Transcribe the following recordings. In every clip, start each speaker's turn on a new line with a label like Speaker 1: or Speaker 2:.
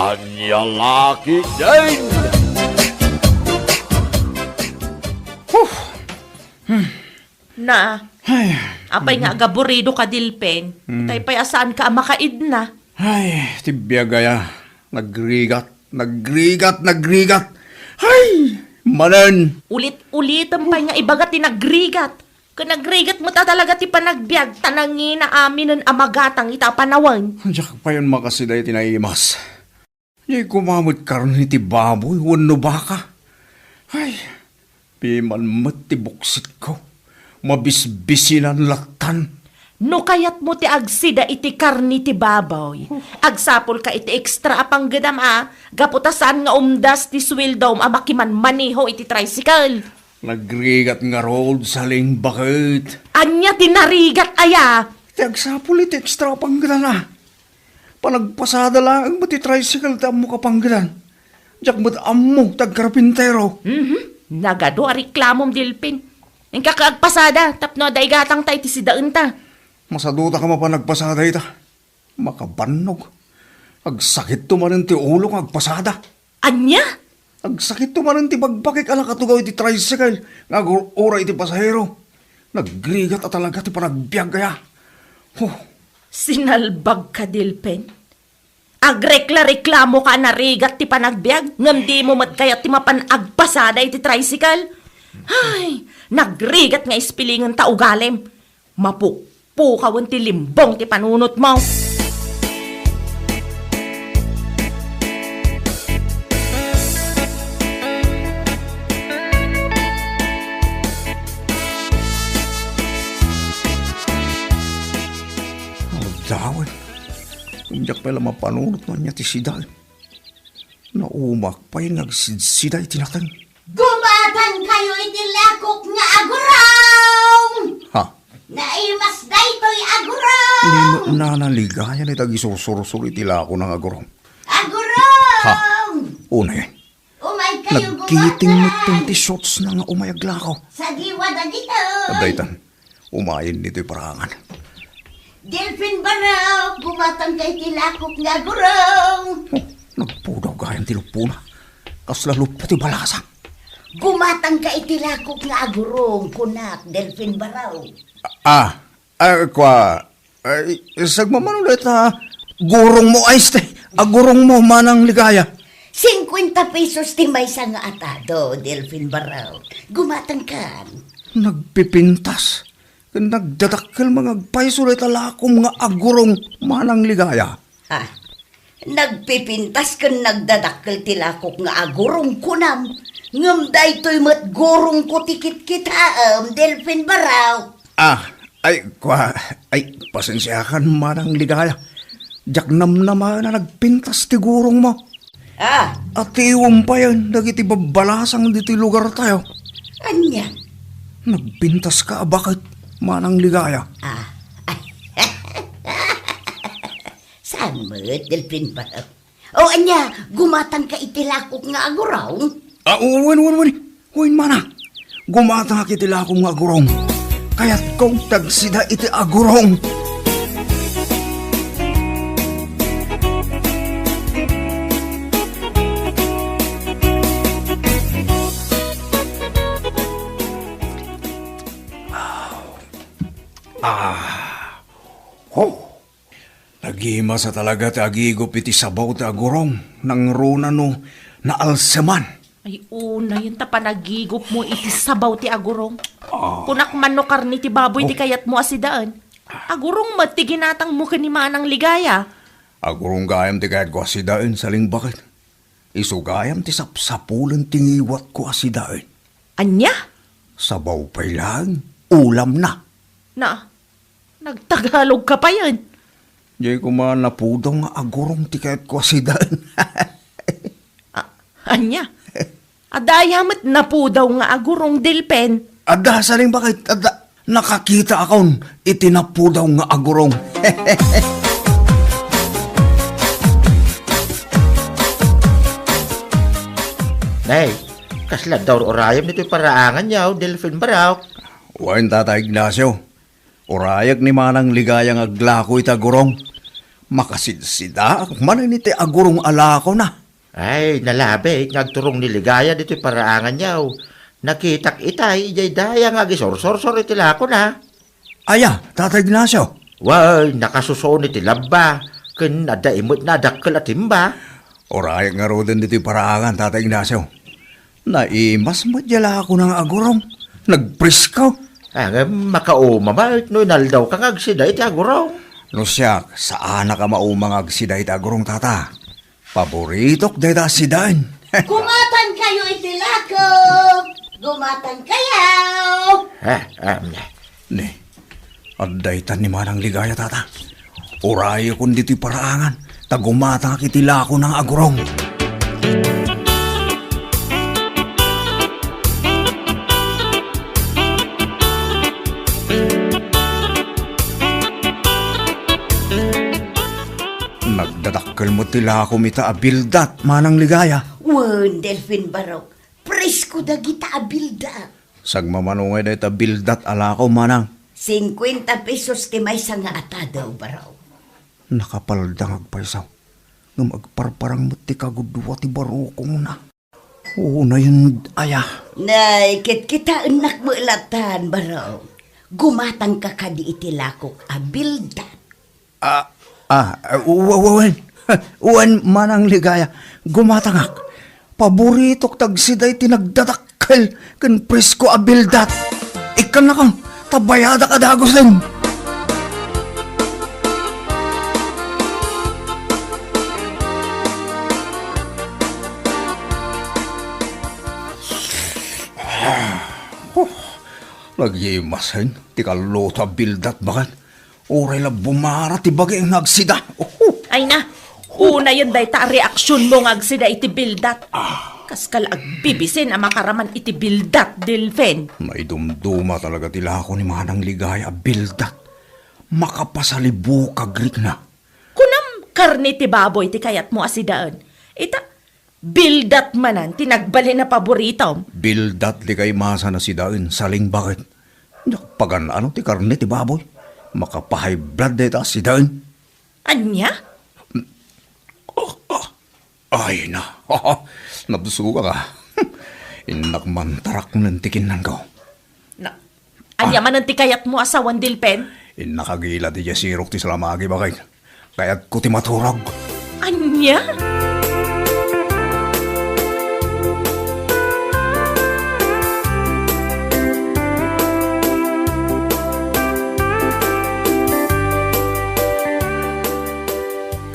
Speaker 1: Kanyang laki din!
Speaker 2: Na,
Speaker 3: Ay,
Speaker 2: apay nga gaburido ka dilpen. Tay pay asaan ka makaid na.
Speaker 3: ay, tibya gaya. Nagrigat. Ay, manan.
Speaker 2: Ulit-ulit ang pay nga ibagat ti nagrigat. Kung nagrigat mo ta talaga ti panagbiag, tanangin na amin ng amagatang itapanawan.
Speaker 3: Diyak pa yun makasiday tinaimas. Di kumamot karni ti baboy, wano baka. Ay, piman matibuksit ko. Mabisbisinan latan.
Speaker 2: No kayat mo ti agsida iti karni ti baboy. Agsapol ka iti extra apang gadam gaputasan nga umdas ti sweldo amakiman maniho iti tricycle.
Speaker 3: Nagrigat nga road sa ling bakit.
Speaker 2: Anya tinarigat aya.
Speaker 3: Tiagsapul iti extra panggalan na. Panagpasada lang ang mati tricycle ta mo kapanggalan. Diyak mo't ammo tagkarpintero.
Speaker 2: Nagado a reklamom dilpin. Ang kakaagpasada, tapno day gatang tay ti sidaan ta.
Speaker 3: Masaduta ka mapanagpasada ita. Makabannog. Agsakit tumanin ti ulo ng agpasada.
Speaker 2: Anya?
Speaker 3: Agsakit tumanin ti bagbakik ala katugaw iti tricycle. Nga ora iti pasahero. Nagrigat at talaga ti panagbiag kaya.
Speaker 2: Sinalbag ka dilpin. Agrekla-reklamo ka na rigat ti panagbiag. Ngam di mo mat kaya ti mapanagpasada iti tricycle. Ay, nagrigat nga ispilingan ta ugalim. Mapukpukawan ti limbong ti panunot mo.
Speaker 3: Dawan. Kumjak pala mapanunot man niya ti siday. Naumak pa yung nagsidsiday tinatang.
Speaker 4: Gumatan kayo iti lakok nga agurong!
Speaker 3: Ha?
Speaker 4: Naimas daytoy agurong!
Speaker 3: Ni nanaligayan ita gisusurusur itila ako ng agurong.
Speaker 4: Agurong!
Speaker 3: Ha? Una yan.
Speaker 4: Umay kayo
Speaker 3: Nagkiting mo
Speaker 4: gumatan!
Speaker 3: 20 shots na nga umayaglakaw.
Speaker 4: Sa diwa na dito!
Speaker 3: Abdaitan, umayin nito'y parangan.
Speaker 4: Delphin Baraw! Gumatan kayo iti lakok nga agurong!
Speaker 3: Nagpudaw gayang tilupuna. Kaslalo pati balasang.
Speaker 4: Gumatan ka iti lakok nga agurong, kunak, Delphin Baraw.
Speaker 3: Sagmamanulit ha. Gurong mo ay ste. Agurong mo manang ligaya.
Speaker 4: 50 pesos ti may nga atado, Delphin Baraw. Gumatan ka.
Speaker 3: Nagpipintas. Nagdadakkel mga agpaysulit alakom nga agurong manang ligaya.
Speaker 4: Ha? Nagpipintas kan nagdadakkel ti lakok nga agurong kunam. Ngam daytoy mat gurong ko tikit kita, Delphin Baraw.
Speaker 3: Pasensyakan manang ligaya. Jak namnama na nagpintas ti gurong mo. At iwang pa yan, nagitibabalasang diti lugar tayo.
Speaker 4: Anya?
Speaker 3: Nagpintas ka, bakit manang ligaya?
Speaker 4: Saan mo, Delphin Baraw? O anya, gumatan ka itilakok nga aguraw?
Speaker 3: Uwin mana. Gumata nga kitila akong agurong. Kaya't kong tagsida iti agurong. Nagima sa talaga ti agigop iti sabaw ti agurong. Nang runa no na alseman.
Speaker 2: Ay una yun ta panagigop mo iti sabaw ti agurong. Kunak manno karni ti baboy ti kayat mo asidaan. Agurong matiginatang mo ni manang ligaya.
Speaker 3: Agurong gayam ti kayat ko asidaan saling bakit. Isugayam ti sapsapulan tingiwat ko asidaan.
Speaker 2: Anya?
Speaker 3: Sabaw pa'y lang, ulam na.
Speaker 2: Nagtagalog ka pa yan.
Speaker 3: Diyan ko man napudong nga agurong ti kayat ko asidaan.
Speaker 2: Anya? Adayamat na po daw nga agurong dilpen.
Speaker 3: Ada, saling bakit? Ada, nakakita akong itinapu daw nga agurong.
Speaker 5: Nay, kasla daw orayam nito'y paraangan yaw, Delphin Baraw.
Speaker 3: Wain Tata Ignacio, orayag ni manang ligayang aglako ita gurong. Makasidsida, manan iti agurong ala ko na.
Speaker 5: Ay, nalabi, ngagturong niligaya dito'y paraangan yaw. Nakitak itay, ijay daya nga gisor-sor-sor iti lako na.
Speaker 3: Aya, Tatay Ignacio.
Speaker 5: Way, nakasusoon iti labba. Ken nadaimot na dakkel at timba.
Speaker 3: Oray nga ro din dito'y paraangan, Tatay Ignacio. Naimas madyala ako ng agurong. Nagpriskaw.
Speaker 5: Ang makaumamait no inaldaw kang agsida iti aguraw.
Speaker 3: No siya, saan na ka maumang agsida iti agurong tata? Paboritok dayta sidan.
Speaker 4: Kumatan kayo itilako! Gumatan kayo!
Speaker 3: Ne, addaytan ni Manang Ligaya tata. Orayo kung dito'y paraangan, tagumata nga kitila ko ng agurong. Nagdadakkel mo tila ko mita abildat, Manang Ligaya.
Speaker 4: Wan, Delfin Barok. Presko da kita abilda.
Speaker 3: Sagmamanungay na ita bildat ala ko, Manang.
Speaker 4: 50 pesos ti may nga ata daw, Baraw.
Speaker 3: Nakapaldang agpaisaw. Nga magparparang mati kagudwa ti barukong na. Oo na yun, aya.
Speaker 4: Nay, kita anak mo ilatan, Baraw. Gumatang ka kadi itilakok abilda.
Speaker 3: Uwan, Manang Ligaya, gumatangak. Paboritok tagsiday tinagdadakkel kan presko abildat. Ikan na kang tabayada ka dagosin. Nagyimasin, ti kalota abildat bakan. Oray la bumara ti bagay ang nagsida.
Speaker 2: Ay na, una yun day ta reaksyon mo nga agsida iti bildat. Kaskal agbibisin ang makaraman iti bildat, Delfen.
Speaker 3: May dumduma talaga tila ako ni Manang Ligaya bildat. Makapasalibu kagrik na.
Speaker 2: Kunam karni ti baboy ti kayat mo asidaan. Ita, bildat manan, tinagbali na paborito.
Speaker 3: Bildat di kay masa na si Dain, saling bakit? Pagan ano ti karne ti baboy? Makapahay blood deta si Dain.
Speaker 2: Anya?
Speaker 3: Ay na, nabsuga ka. Inakmantarak ng tikin ng ko.
Speaker 2: Na, anya manan ti kayat mo asawan, Delfen?
Speaker 3: Inakagila ti jasirok ti salamagi bakit? Kaya't ko ti maturag.
Speaker 2: Anya?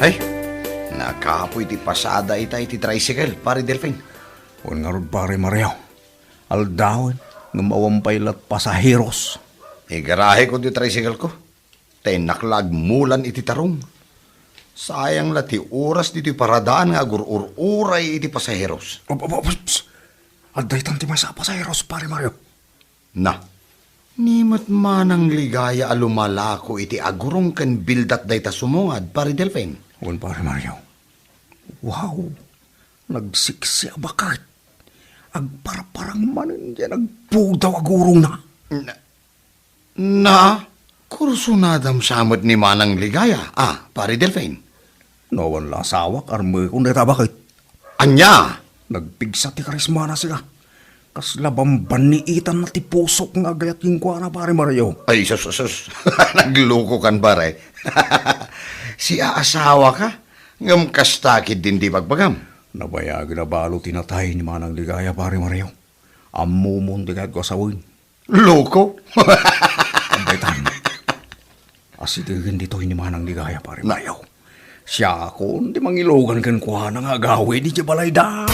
Speaker 6: Ay, nakapoy ti pasada itay ti tricycle, pare Delfin.
Speaker 3: Huwag nga rin pare Mario. Aldawin, ng mawampaylat pasaheros.
Speaker 6: Garahe ko ti tricycle ko. Tay naklag mulan iti tarong. Sayang la ti oras dito paradaan nga gur-uray iti pasaheros.
Speaker 3: Aday tanti may sa pasaheros, pare Mario.
Speaker 6: Na, nimot manang ligaya alumalako iti agurong ken bildat day ta sumungad, pare Delfin.
Speaker 3: Huwag pare Mario. Wow, nagsiksi bakit. Agparparang manin yan, nagpudaw agurong na.
Speaker 6: Kursunadam samot ni manang ligaya, pare Delfin.
Speaker 3: Nawan lasawak, arme kung neta bakit.
Speaker 6: Anya!
Speaker 3: Nagpigsa ti karisma na sila. Kaslabang baniitan na ti pusok nga gayat yung kwa na pare Mario.
Speaker 6: Ay, sus. Nagloko kan pare. Si aasawa ka? Ngam kastakid din di pagbagam.
Speaker 3: Nabayag na balo tinatay ni Manang Ligaya pare Mario. Amumon di kahit ko asawin.
Speaker 6: Loko?
Speaker 3: Abay tan. Asitigin dito ni Manang Ligaya pare Mario. Siya ako, hindi mangilogan kan kwa nang agawi di balay da.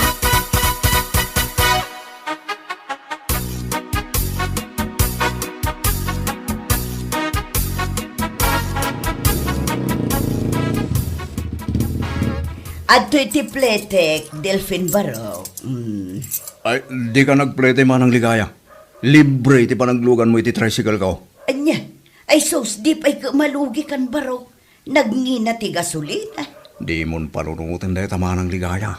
Speaker 4: Adto iti pletek, Delfin Barok.
Speaker 3: Ay, di ka nagplete Manang Ligaya. Libre iti panaglugan mo iti tricycle ko.
Speaker 4: Anya, ay sos, di pa'y malugi kan Barok. Nagngina ti gasolina.
Speaker 3: Di mon panunutin dahil Manang Ligaya.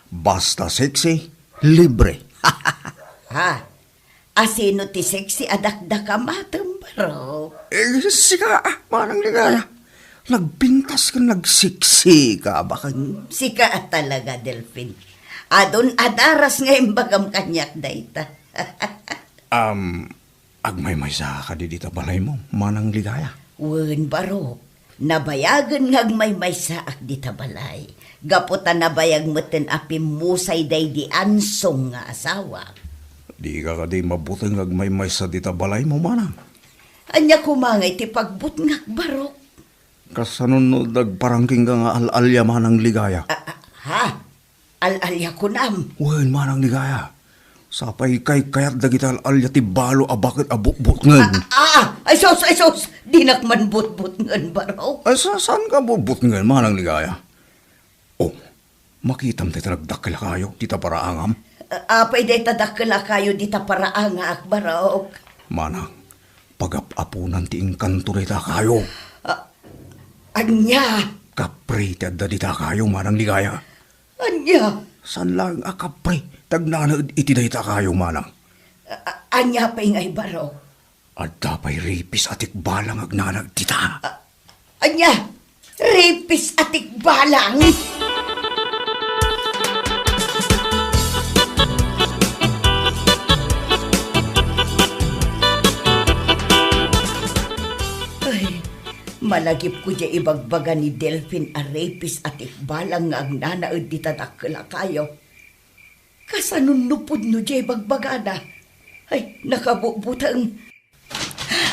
Speaker 3: Basta sexy, libre.
Speaker 4: Ha? Asino ti sexy adakdaka matem Barok?
Speaker 3: Sika, Manang Ligaya. Nagpintas ka, nagsiksi ka, baka...
Speaker 4: Sika talaga, Delphin. Adon adaras nga imbagam kanyak dayta.
Speaker 3: Agmay-may sa ka di dita balay mo, manang ligaya.
Speaker 4: Wen baro, nabayagan ngagmay may saak di tabalay. Gaputan nabayag meten api musay day di ansong nga asawa.
Speaker 3: Di ka di mabuting agmay-may sa dita balay mo, manang.
Speaker 4: Anya kumangay ti pagbut ngak baro.
Speaker 3: Kasanunod parangking ka nga al-alya manang ligaya.
Speaker 4: Ha? Al-alya ko nam.
Speaker 3: Wen, manang ligaya. Sapay kay kayat dagita al-alya ti balo abakit abukbut ngen.
Speaker 4: Ay sos, di nakman but-but ngan baro.
Speaker 3: Ay, saan ka bubut ngen, manang ligaya? Oh, makitam tayo nagdakila kayo, tita paraangam.
Speaker 4: Apay day tadakala kayo di taparaang nga akbarok.
Speaker 3: Manang, pag-apunan ti inkanto dita kayo.
Speaker 4: Anya?
Speaker 3: Kapri ti adda dita kayo, manang ligaya.
Speaker 4: Anya?
Speaker 3: San lang kapri, tagnanad iti dita kayo, manang.
Speaker 4: Anya pa ingay baro.
Speaker 3: Adda pa'y ripis atik balang agnanag tita.
Speaker 4: Anya? Rapis atik balang? Ay, malagip ko dya ibagbaga ni Delphin a rapis atik balang nga ang nanaod di tadakla kayo. Kasanunupod no dya ibagbaga na. Ay, nakabubutang.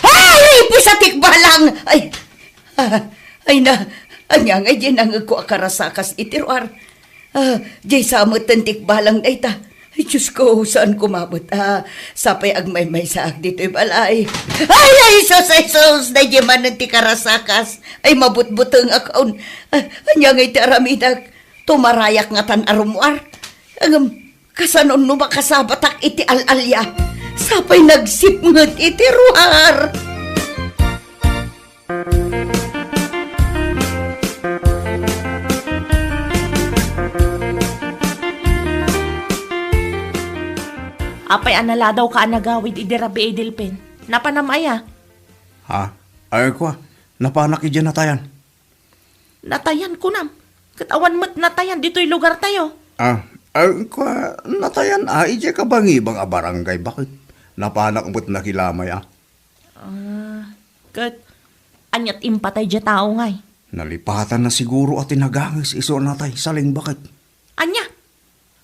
Speaker 4: Ay, rapis atik balang! Ay na, anya nga dyan ang ako akarasakas itiruar. Dyan sa matantik balang na ita. Ay, Diyos ko, saan kumabot? Sapay agmay-may saak dito balay. Ay, sos, na dyan man ti karasakas. Ay, mabut-butang akaon. Anya nga iti aramidak, tumarayak nga tan arumuar. Kasanon no makasabatak iti al-alya. Sapay nagsipngot iti ruar.
Speaker 2: Apay anala daw ka nagawid idirabi Delphin. Napanamaya.
Speaker 3: Ha? Ay ko, napanak idyan natayan.
Speaker 2: Natayan ko nam. Katawan mo't natayan dito'y lugar tayo.
Speaker 3: Ay ko, natayan idyan ka bang ibang barangay? Bakit? Napanak mo't nakilamay
Speaker 2: Kat, anyat impatay dya tao ngay.
Speaker 3: Nalipatan na siguro at tinagangis iso natay. Saling bakit?
Speaker 2: Anya?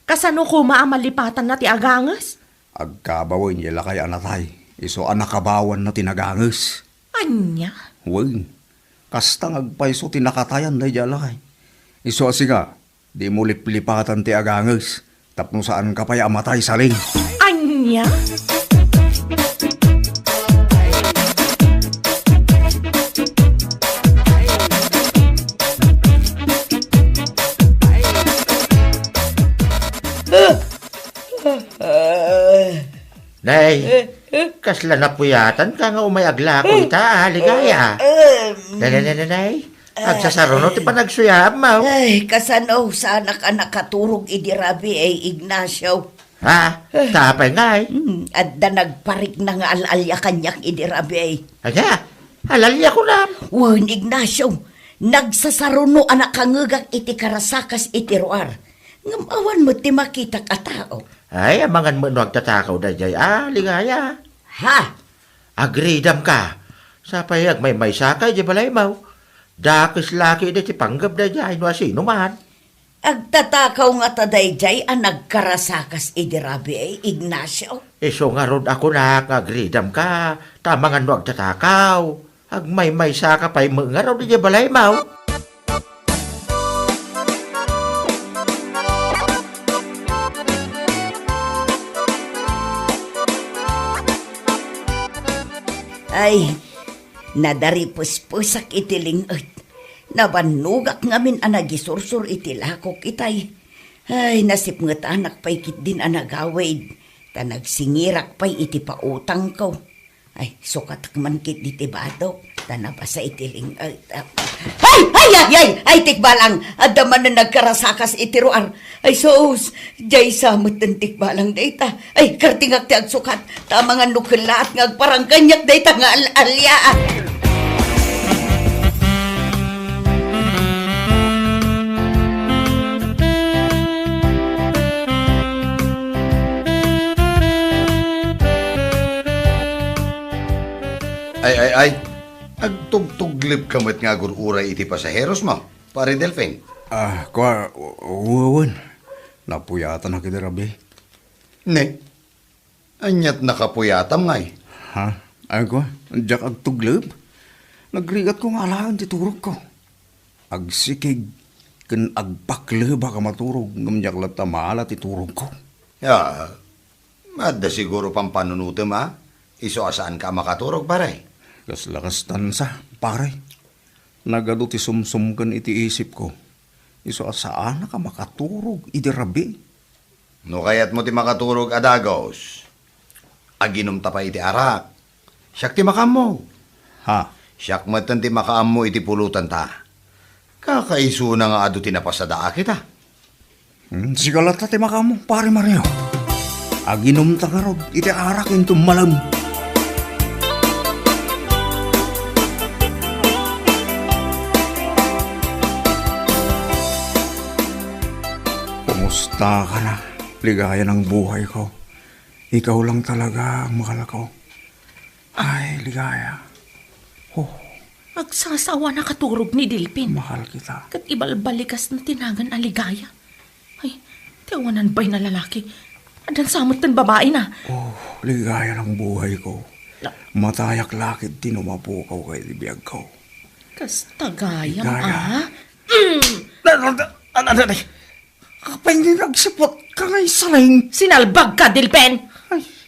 Speaker 2: Kasano ko maamalipatan na ti agangas?
Speaker 3: Agkabawin yela kay anatay. Iso anakabawan na tinagangis.
Speaker 2: Anya?
Speaker 3: Wen, kastang agpaiso tinakatayan na yala kay. Iso asiga, di mo liplipatan ti agangis. Tapno saan ka pa'y amatay saling.
Speaker 2: Anya?
Speaker 5: Nay, kasla na puyatan ka nga umayagla ko ita, ligaya. Nay, agsasaro no, ti pa nagsuyam, mau.
Speaker 4: Ay, kasano, sana ka nakaturog idirabi ay Ignacio.
Speaker 5: Ha? Tapay ngay.
Speaker 4: At da nagparik na nga al-alya kanyak idirabi ay.
Speaker 5: Aga, halalya ko na.
Speaker 4: Wan, Ignacio, nagsasaruno anak kangagak iti karasakas iti ruar. Ngamawan mo ti makita ka tao.
Speaker 5: Ay, amangan mo nagtatakaw da jay. Ligaya.
Speaker 4: Ha?
Speaker 5: Agridam ka. Sa payag may sakay di balay mau. Dakis laki di ti panggap da jay. No sino man.
Speaker 4: Agtatakaw nga taday jay ang nagkarasakas idirabi ay Ignacio.
Speaker 5: Iso nga ron ako na agridam ka. Tamangan no agtatakaw. Agmay saka pay mo nga ron di balay mau.
Speaker 4: Ay, nadaripus-pusak itilingot. Nabanugak ngamin anagisursur itilakok itay. Ay, nasipngat anak pa'y kit din anagawid. Tanagsingirak pa'y iti pautang ko. Ay, sukatak man kit ditibado. Tanabasa itiling... Ay, tikbalang! Adaman na nagkarasakas itiruar. Ay, sos, jay samot ng tikbalang data. Ay, kartingak ti agsukat. Tama nga nukulat nga parang kanyak data nga al-alya.
Speaker 6: Ay. Agtugtuglip kamot nga agururay iti pasaheros mo, pare Delphine.
Speaker 3: Uwan. Napuyatan na kita, Rabi.
Speaker 6: Ne, anyat nakapuyatam ngay.
Speaker 3: Ha? Ay ko, andiyak agtuglib. Nagrigat ko nga alahan ti turog ko. Agsikig, kan agpakle baka maturog. Ngamyak lang tamala ti turog ko.
Speaker 6: Ya, madda siguro pang panunutim ha. Iso asaan ka makaturog pare.
Speaker 3: Kas lakas tansa, pare. Nagado ti sumsum kan iti isip ko. Iso asaan ka makaturog, iti Rabi.
Speaker 6: No kayat mo ti makaturog adagos. Aginom ta pa iti arak. Siyak ti makam mo.
Speaker 3: Ha?
Speaker 6: Siyak matan ti makaam mo iti pulutan ta. Kakaiso na nga ado tinapasada kita.
Speaker 3: Sigalat na ti makamo, pare Mario. Aginom ta nga rod, iti arak into malam. Kumusta ka na? Ligaya ng buhay ko. Ikaw lang talaga ang mahal ko. Ay, ligaya. Oh,
Speaker 2: Agsasawa na katurog ni Dilpin.
Speaker 3: mahal kita.
Speaker 2: Kat ibalbalikas na tinagan aligaya. Ay, tiyawanan ba'y na lalaki? Adan samot ng babae na.
Speaker 3: Oh, ligaya ng buhay ko. Matayak lakit tinumapukaw kay libiyag ko.
Speaker 2: Kas tagayang
Speaker 3: Ligaya.
Speaker 2: ah.
Speaker 3: Kapag hindi nagsipot ka ngay saling.
Speaker 2: Sinalbag ka, Dilpen!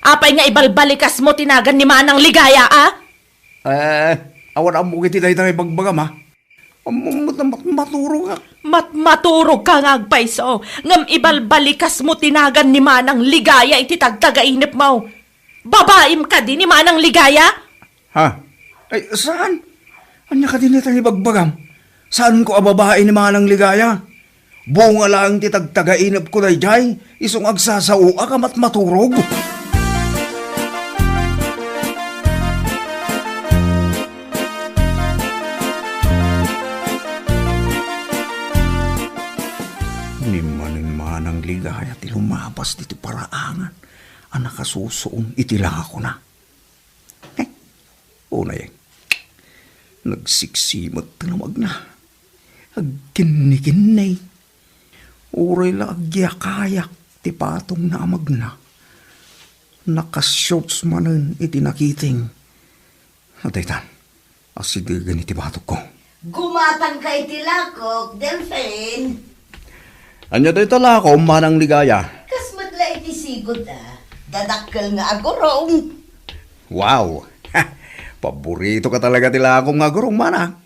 Speaker 2: Apay nga ibalbalikas mo tinagan ni Manang Ligaya, ah?
Speaker 3: Awan ang bukit itay tayo bagbagam, ha? Maturo ka.
Speaker 2: Maturog ka nga agpaiso. Ngam ibalbalikas mo tinagan ni Manang Ligaya iti tagtagainip mo. Babaim ka din ni Manang Ligaya?
Speaker 3: Ha? Ay, saan? Anya ka din itay bagbagam? Saan ko ababae ni Manang Ligaya? Bunga lang ti tagtagainip ko day jay. Isong agsasaua ka maturog. Ni Manang Ligaya ti lumabas dito paraangan. Ang nakasusoong itila ko na. Una yan. Nagsiksimot tinamag na. Agkinikinay. Uray la agyakayak ti patong na amag na. Nakasyots manen iti nakiting. Ataytan, asigagan iti batok ko.
Speaker 4: Gumatang ka iti lakok, Delphine.
Speaker 3: Anya day tala ko, Manang Ligaya.
Speaker 4: Kas madla iti sigod dadakkel nga agorong.
Speaker 3: Wow! Paborito ka talaga tila akong agurong, Manang.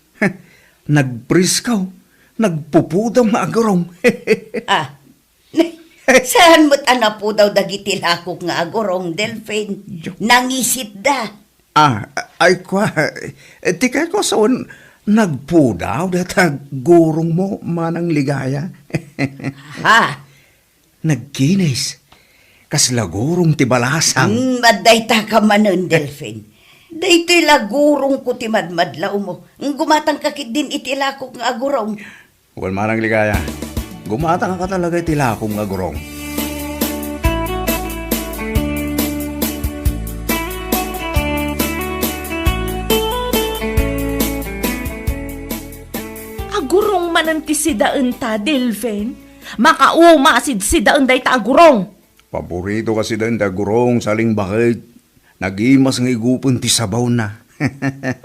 Speaker 3: Nagpriskaw. Nagpupudam nga agurong.
Speaker 4: Saan mo't po daw dagiti lakok nga agorong, Delphine? Nangisit da.
Speaker 3: Ay kwa. Tika ko sa nagpudaw datag gurong mo, Manang Ligaya.
Speaker 4: Ha?
Speaker 3: Nagkinis. Kasla gurong ti balasang.
Speaker 4: Madayta ka manon, Delphine. Dayto'y lagurong ko ti madmadlaw mo. Gumatang kakit din iti lakok nga agurong.
Speaker 3: Well, Manang Ligaya, gumatang ka talaga iti lakong nga gurong.
Speaker 2: Agurong manan ti sidaan ta, Delphine. Makaumasid sidaan day ta agurong.
Speaker 3: Paborito kasi din da gurong saling bakit. Nagimas ng igupon ti sabaw na.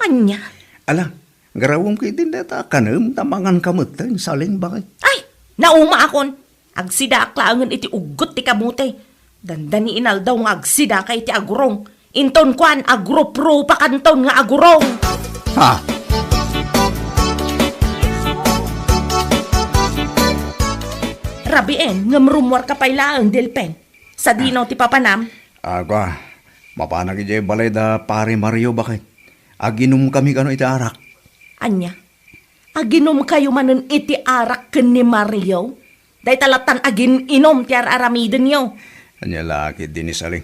Speaker 2: Anya?
Speaker 3: Alam, garawang kayo din data kanam tamangan kamutan saling bakit.
Speaker 2: Ay, nauma akon. Agsida aklangan iti ugot ti kamute. Dandani inal daw nga agsida kay ti agurong. Inton kwan agropro pa kanton nga agurong.
Speaker 3: Ha?
Speaker 2: Rabien, ngamrumwar ka pailaang, Delpen. Sa dinaw ti papanam.
Speaker 3: Agwa, mapanag ijay balay da pare Mario bakit? Aginom kami kano iti arak.
Speaker 2: Anya, aginom kayo manen iti arak ken ni Mario? Day talatan agin inom ti aramiden yo.
Speaker 3: Anya laki din saling.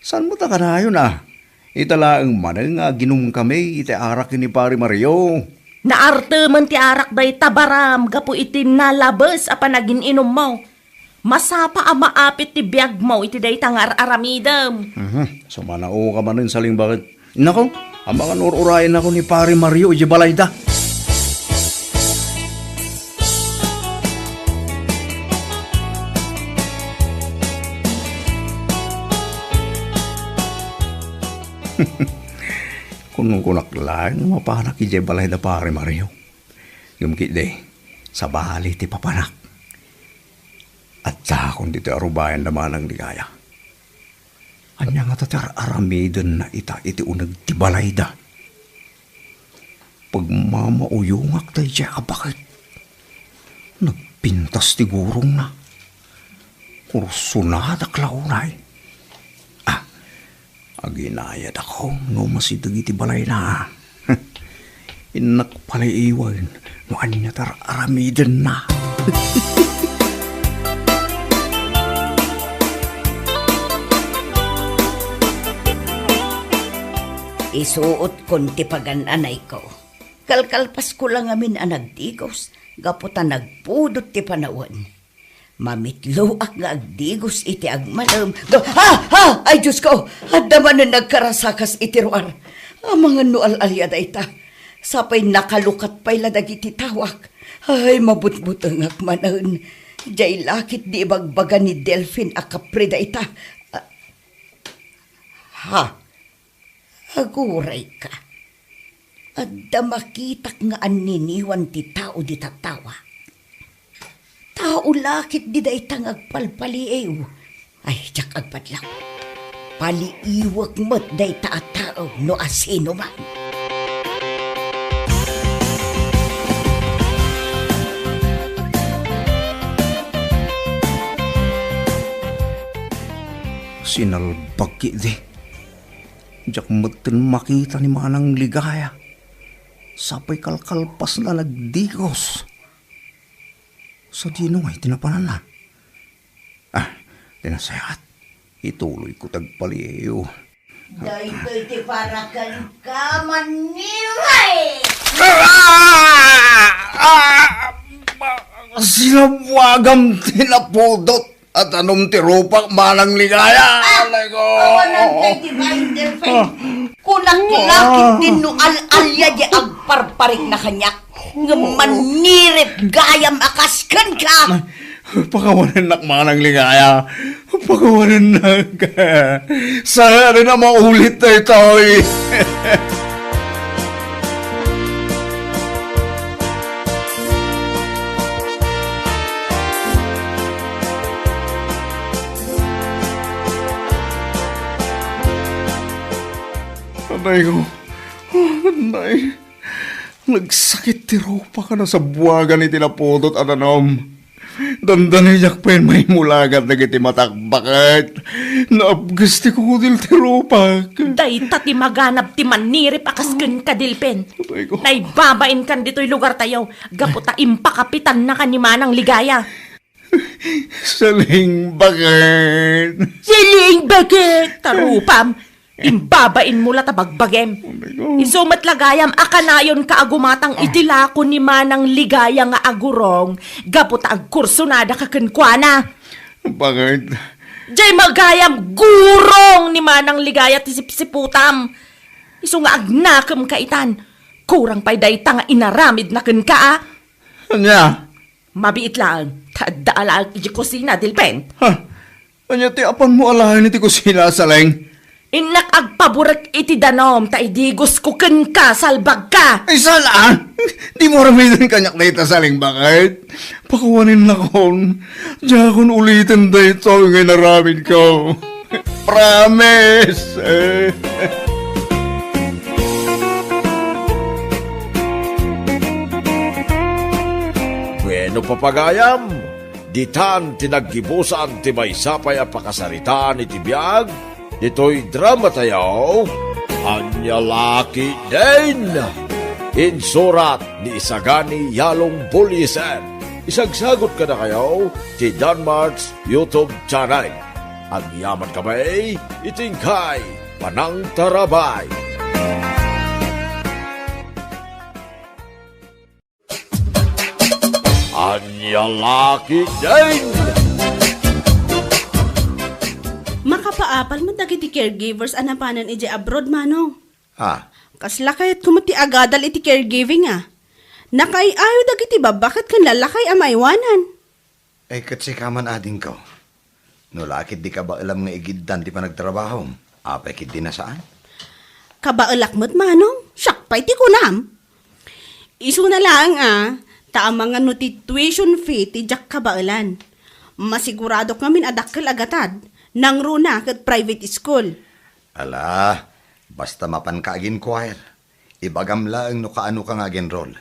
Speaker 3: Saan mo ta kanayon Italaang manang aginom kami iti arak ni pare Mario.
Speaker 2: Naarte man ti arak day tabaram gapo iti nalabes apan agin inom mo. Masapa a maapit ti biag mo iti day tangar aramidem.
Speaker 3: So manao ka manin saling bakit? Nako, Ang mga nururayan ako ni Pare Mario iti balayda. Kunong kunaklaan, mapanak iti balayda Pare Mario. Gumkit de, sa bali ti papanak. At sakon dito arubayan naman ang ligaya. Anya nga tatar aramidon na ita iti unag ti balayda. Pagmamauyungak tayo siya, bakit? Nagpintas ti gurong na. Kursunada klaunay. Aginayad ako, no masidag iti balay na. Inak pala iwan, no anya tar aramidon na.
Speaker 4: Isuot kon ti pagananay ko. Kalkalpas ko lang amin ang nagdigos, gaputa nagpudot ti panawan. Mamitloak nga agdigos iti agmalam. Ay Diyos ko! Adaman na nagkarasakas iti ruar. Ang mga nual-alya da ita. Sapay nakalukat pa'y ladag iti tawak. Ay mabutbutang agmanan. Diyay lakit di ibagbaga ni Delphine akapre da ita. Aguray ka. Adda makitak nga aniniwan ti tao di tatawa. Tao lakit di da itang agpalpaliew. Ay, jak agpadlaw. Paliiwag mo't da ita at tao no asino man.
Speaker 3: Sinalbag di. Jak matin makita ni manang ligaya. Sapay kalkalpas na nagdigos. Sa dino ay tinapanan na. Tinasayat. Ituloy ko tagpaliyo.
Speaker 4: Dahil ti para ka manilay!
Speaker 3: Sinabwagam tinapudot at anong tirupak manang ligaya. Alay ko.
Speaker 4: Awanan kay ti Delphine. Kunang kilakit din no al-alya di agparparik na kanyak. Nga manirip gayam akaskan ka.
Speaker 3: Pakawanan nak manang ligaya. Pakawanan nak. Sana rin na maulit na ito eh. Anay ko. Anay. Nagsakit ti ropa ka na sa buwagan ni tinapudot at anom. Dandanay yak pa may mulagat na kiti matakbakat. Naabgasti ko dil ti ropa.
Speaker 2: Day ti maganap ti manirip akasken ka Dilpen.
Speaker 3: Anay ko.
Speaker 2: Naibabain kan dito'y lugar tayo. Gaputa impakapitan na ka ni manang ligaya.
Speaker 3: Saling bakit.
Speaker 2: Siling bagit! Tarupam! Imbabain mula tabagbagem. Isumat lagayam akanayon kaagumatang itilako ni manang ligaya nga agurong. Gaputa agkursunada kakenkwana.
Speaker 3: Bakit?
Speaker 2: Jay magayam gurong ni manang ligaya ti sipsiputam. Isu nga agnakam kaitan. Kurang pa'y dayta nga inaramid na ken ka.
Speaker 3: Anya?
Speaker 2: Mabiit lang. Taddaala iti kusina, Dilpen.
Speaker 3: Anya ti apan mo alahin iti kusina saleng?
Speaker 2: Inak agpaburak iti danom, taidigos ko ken ka, salbag ka.
Speaker 3: Ay sala! Di mo ramidan kanyak na ita saling bakit? Pakawanin na kon. Diya kon ulitin da ito yung naramid ko. Promise!
Speaker 1: Bueno papagayam, ditan tinaggibusan ti may sapay a pakasaritaan iti biyag, ito'y drama tayo, Anya Laki din. Insurat ni Isagani Yalong Buliser. Isagsagot ka na kayo ti Danmar's YouTube channel. Ang yaman kamay, itingkay, Panang Tarabay. Anya Laki din.
Speaker 7: Makapaapal man dagiti caregivers anapanan iti abroad mano. Kasla kayat kumati agadal iti caregiving Nakaiayo dagiti ba bakit kan lalakay maiwanan?
Speaker 6: Ay katsi ka man ading ko. No lakit di ka ba alam nga igiddan ti panagtrabaho? Apay kit di na saan?
Speaker 7: Kabaalak mo't manong, sakpay ti kunam. Isu na lang taamang ano ti tuition fee ti jak kabaalan. Masigurado kami adakkel agatad, nang runa kat private school.
Speaker 6: Ala, basta mapan ka agin choir. Ibagam lang no kaano ka nga roll.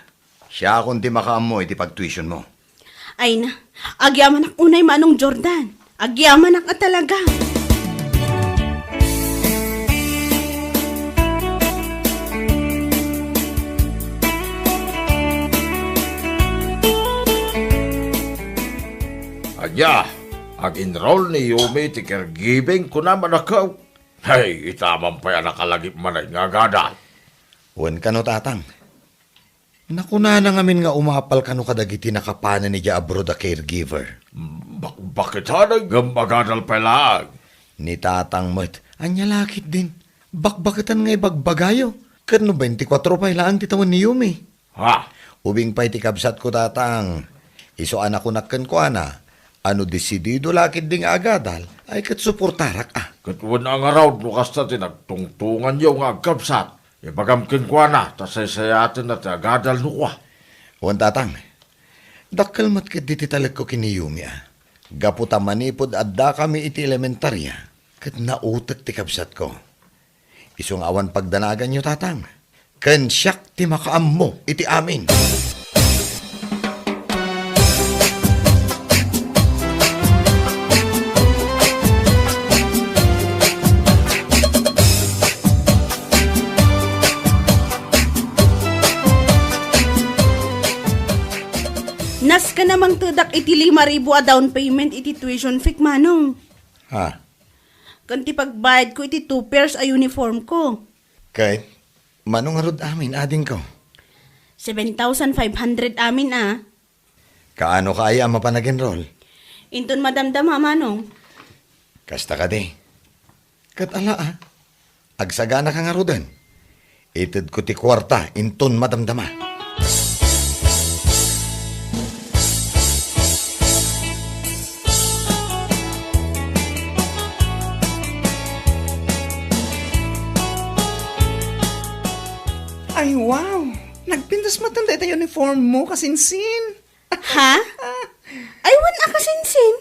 Speaker 6: Siya kung di makaamoy ti pag-tuition mo.
Speaker 7: Ay na, agyaman ak unay manong Jordan. Agyaman ak talaga.
Speaker 1: Anya, ag-enroll ni Yumi ti caregiving ko naman ako. Hey, itamang pa yan nakalagip man ay nga gada.
Speaker 6: Wan ka no tatang. Nakuna na ngamin nga umapal ka no kadagiti nakapanan ni abroad a caregiver.
Speaker 1: Bakit hanay gamagadal pa lang?
Speaker 6: Ni tatang mo't, anya lakit din. Bakbakitan nga ibagbagayo. Kano 24 pa ilaan titawan ni Yumi.
Speaker 1: Ha?
Speaker 6: Ubing pa'y tikabsat ko tatang. Iso anak ko nakkan ko ano desidido lakit ding agadal, ay kat suportarak
Speaker 1: Katwan ang araw, lukas na tinagtungtungan yung agkabsat. Ibagamkin ko na, tasaysayatin at agadal nukwa.
Speaker 6: Wan tatang, dakkel mat kat diti talag ko kiniyumi Gaputa manipod adda kami iti elementarya, kat nautak ti kabsat ko. Isong awan pagdanagan nyo tatang, ken siyak ti makaam mo iti amin.
Speaker 7: Nas ka namang tudak iti 5,000 down payment iti tuition fee manong.
Speaker 6: Ha?
Speaker 7: Kanti pagbayad ko iti 2 pairs a uniform ko.
Speaker 6: Kay, manong arod amin ading ko.
Speaker 7: 7,500 amin
Speaker 6: Kaano kaya mapanag-enroll?
Speaker 7: Inton madamdama manong.
Speaker 6: Kasta ka di. Kat ala agsagana ka nga rodan. Itid ko ti kwarta, inton madamdama.
Speaker 8: Ay, wow! Nagpintas matanda ito uniform mo, kasinsin.
Speaker 7: Ha? Ay, wan akasinsin.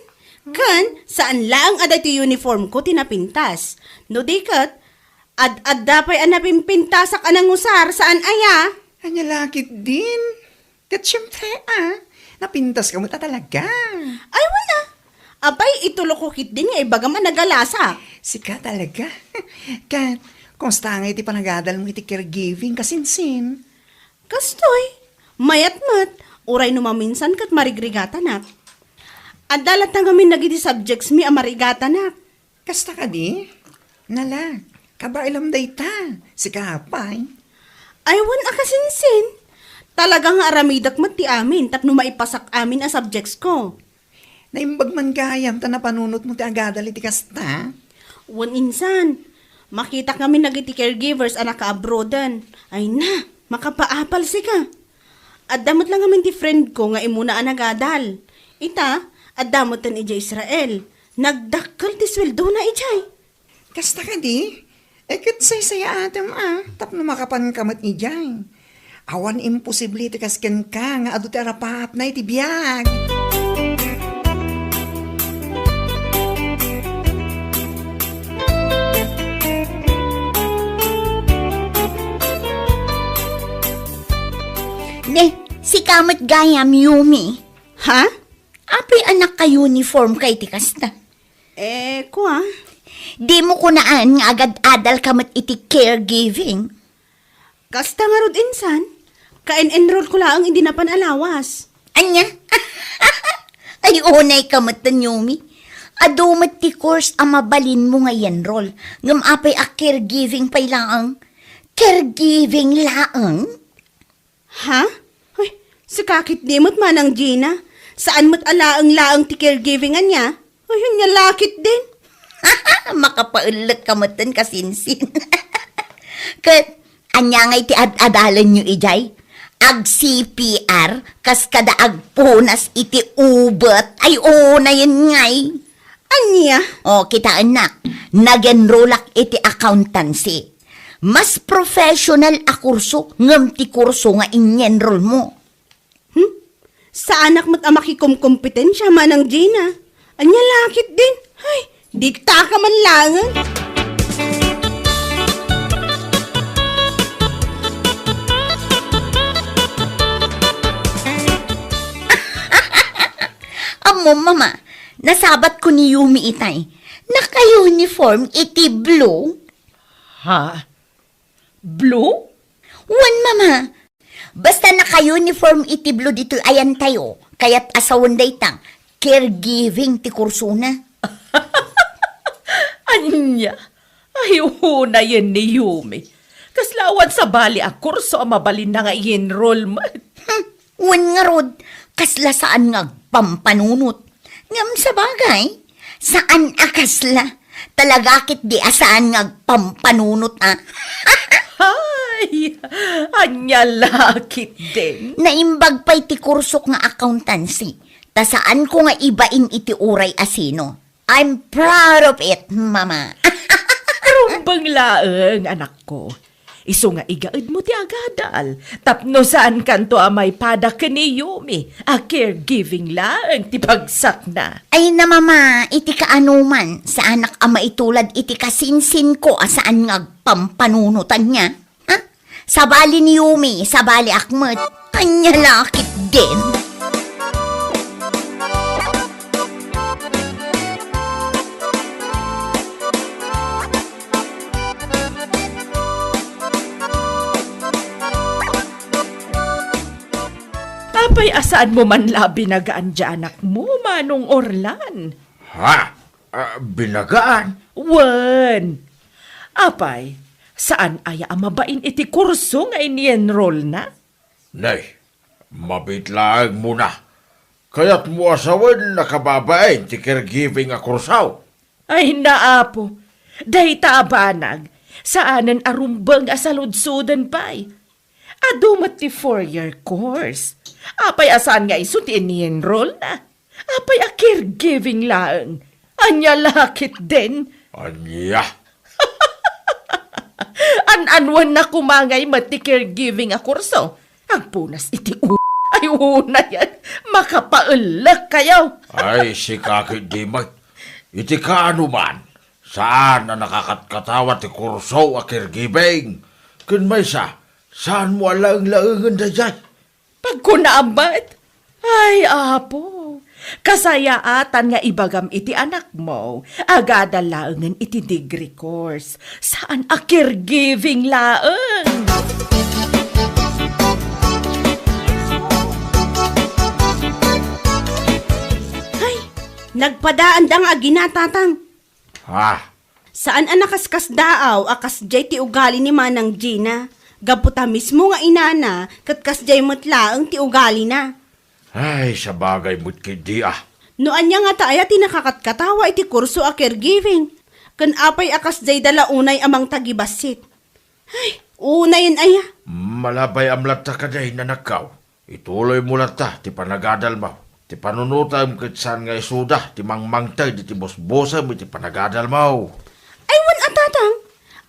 Speaker 7: Kan, saan lang aday ti uniform ko tinapintas. No dikat, ad dapay anapimpintasak anang usar saan aya.
Speaker 8: Anya lakit din. Kat syempre, napintas ka mo ta talaga.
Speaker 7: Ay, wala. Abay, itulo ko kit din nga ibagam nagalasa.
Speaker 8: Sika talaga. Kat, kumusta nga iti panagadal mo iti caregiving, kasinsin.
Speaker 7: Kastoy, mayat-mat, uray numaminsan kat marigrigatanak. Adalat na kami nagiti subjects mi amarigatanak.
Speaker 8: Kasta ka di? Nala, kabailam day ta. Sika apay.
Speaker 7: Ay, wan akasinsin. Talagang aramidak mat ti amin, tapno maipasak amin ang subjects ko.
Speaker 8: Naimbag man gayam ta napanunot mo ti agadal iti kasta.
Speaker 7: Wan insan, makita kami nagiti caregivers anak ka-abroadan. Ay na, makapaapal sika. Addamot lang kami ti friend ko nga imuna anagadal. Ita, addamot tan ija Israel. Nagdakkel ti sweldo na ijay.
Speaker 8: Kasta ka di? Kat say-saya atam tapno makapan kamat ijay. Awan imposible ti kasken ka nga adu ti arapat na iti biyag.
Speaker 4: Si Kamat Gayam Yumi.
Speaker 7: Ha?
Speaker 4: Apoy anak ka uniform kay ti kasta.
Speaker 7: Kuha.
Speaker 4: Di mo kunaan nga agad adal kamat iti caregiving.
Speaker 7: Kasta nga rod insan. Kain-enroll ko lang hindi na panalawas.
Speaker 4: Anya? Ay unay kamat tan Yumi. Adumat ti course ang mabalin mo nga enroll. Ngam apay a caregiving pay laang. Caregiving laang?
Speaker 7: Ha? Ay, sakakit di mo't manang Gina. Saan mo't alaang-laang ti caregivingan niya? Ay, yun niya lakit din.
Speaker 4: Makapaulat ka matan kasinsin. Kat, Anya nga iti ad-adalan nyo ijay? Ag CPR, kas kada ag punas iti ubet. Ay, oo na yun ngay.
Speaker 7: Anya?
Speaker 4: O, kita anak, nag-enrollak iti accountancy. Mas professional a kurso, ngam ti kurso nga in-enroll mo.
Speaker 7: Sa anak mo't amakikumkompetensya manang Gina. Anya lakit din. Ay, dita ka man langan.
Speaker 4: Amo, mama, nasabat ko ni Yumi itay. Naka-uniform iti blue.
Speaker 2: Ha? Blue?
Speaker 4: Wan, mama. Basta naka-uniform iti blue dito ayan tayo. Kaya't asawan day tang caregiving ti kurso na.
Speaker 2: Anya? Ay, na yan ni Yumi. Kaslawan sa bali a kurso ang mabalin na nga i-enrollment.
Speaker 4: Wan nga rod, kasla saan nga pampanunot. Ngam sa bagay, saan akasla? Talagakit di asaan nga pampanunot
Speaker 2: Ay, anya lakit din.
Speaker 4: Naimbag pa'y ti kursok nga accountancy. Ta saan ko nga ibain iti uray asino. I'm proud of it, mama.
Speaker 2: Rumbang laeng, anak ko. Iso nga igaid mo ti agadal. Tapno saan kanto amay pada ni Yumi. A caregiving laeng ti pagsak na.
Speaker 4: Ay na mama, iti kaanuman, sa anak ama itulad iti kasinsin ko asaan nga pampanunutan niya. Ha? Sa bali ni Yumi, sa bali akmat, kanya lakit din.
Speaker 2: Apay asaan mo man labi nagaan dyan anak mo, Manong Orlan?
Speaker 1: Ha? Binagaan?
Speaker 2: Wan! Apay, saan aya ang mabain iti kurso nga ini-enroll na?
Speaker 1: Nay, mabitlaang muna. Kaya't mo asawan nakababain ti caregiving a kursaw.
Speaker 2: Ay naapo, dahi taabanag, saanan arumbang asaludsudan pa'y. Adumat ti 4-year course. Apay asan nga iso ti ini-enroll na. Apay a caregiving laeng. Anya lakit din.
Speaker 1: Anya?
Speaker 2: An-anwan na kumangay mati caregiving a kurso. Ang punas iti ay una yan. Makapaulak kayo.
Speaker 1: Ay, si kakit di mag. Iti kaano man. Saan na nakakatkatawa ti kurso a caregiving? Kun may saan mo alang-laangan da dyan?
Speaker 2: Pagkunaabat? Ay, apo. Kasayaatan nga ibagam iti anak mo. Agada laangan iti degree course. Saan a caregiving laang?
Speaker 7: Ay, nagpadaan da nga aginatatang.
Speaker 1: Ha?
Speaker 7: Saan anakaskas daaw akas jay ti ugali ni Manang Gina? Gaputa mismo nga inana, katkas jay matlaang ti ugali na.
Speaker 1: Ay, sa bagay mo't kidi
Speaker 7: Noan niya nga taaya ti nakakatkatawa iti kurso a caregiving. Kan apay akas jay dalaunay amang tagibasit. Ay, unayin aya.
Speaker 1: Malabay amlat ta kaday na nakaw. Ituloy mo lang ta, ti panagadal mo. Ti panunutam kitsan nga isuda, ti mangmangtay, ti bosbosa mo, ti panagadal mo.
Speaker 7: Ay, wan atatang.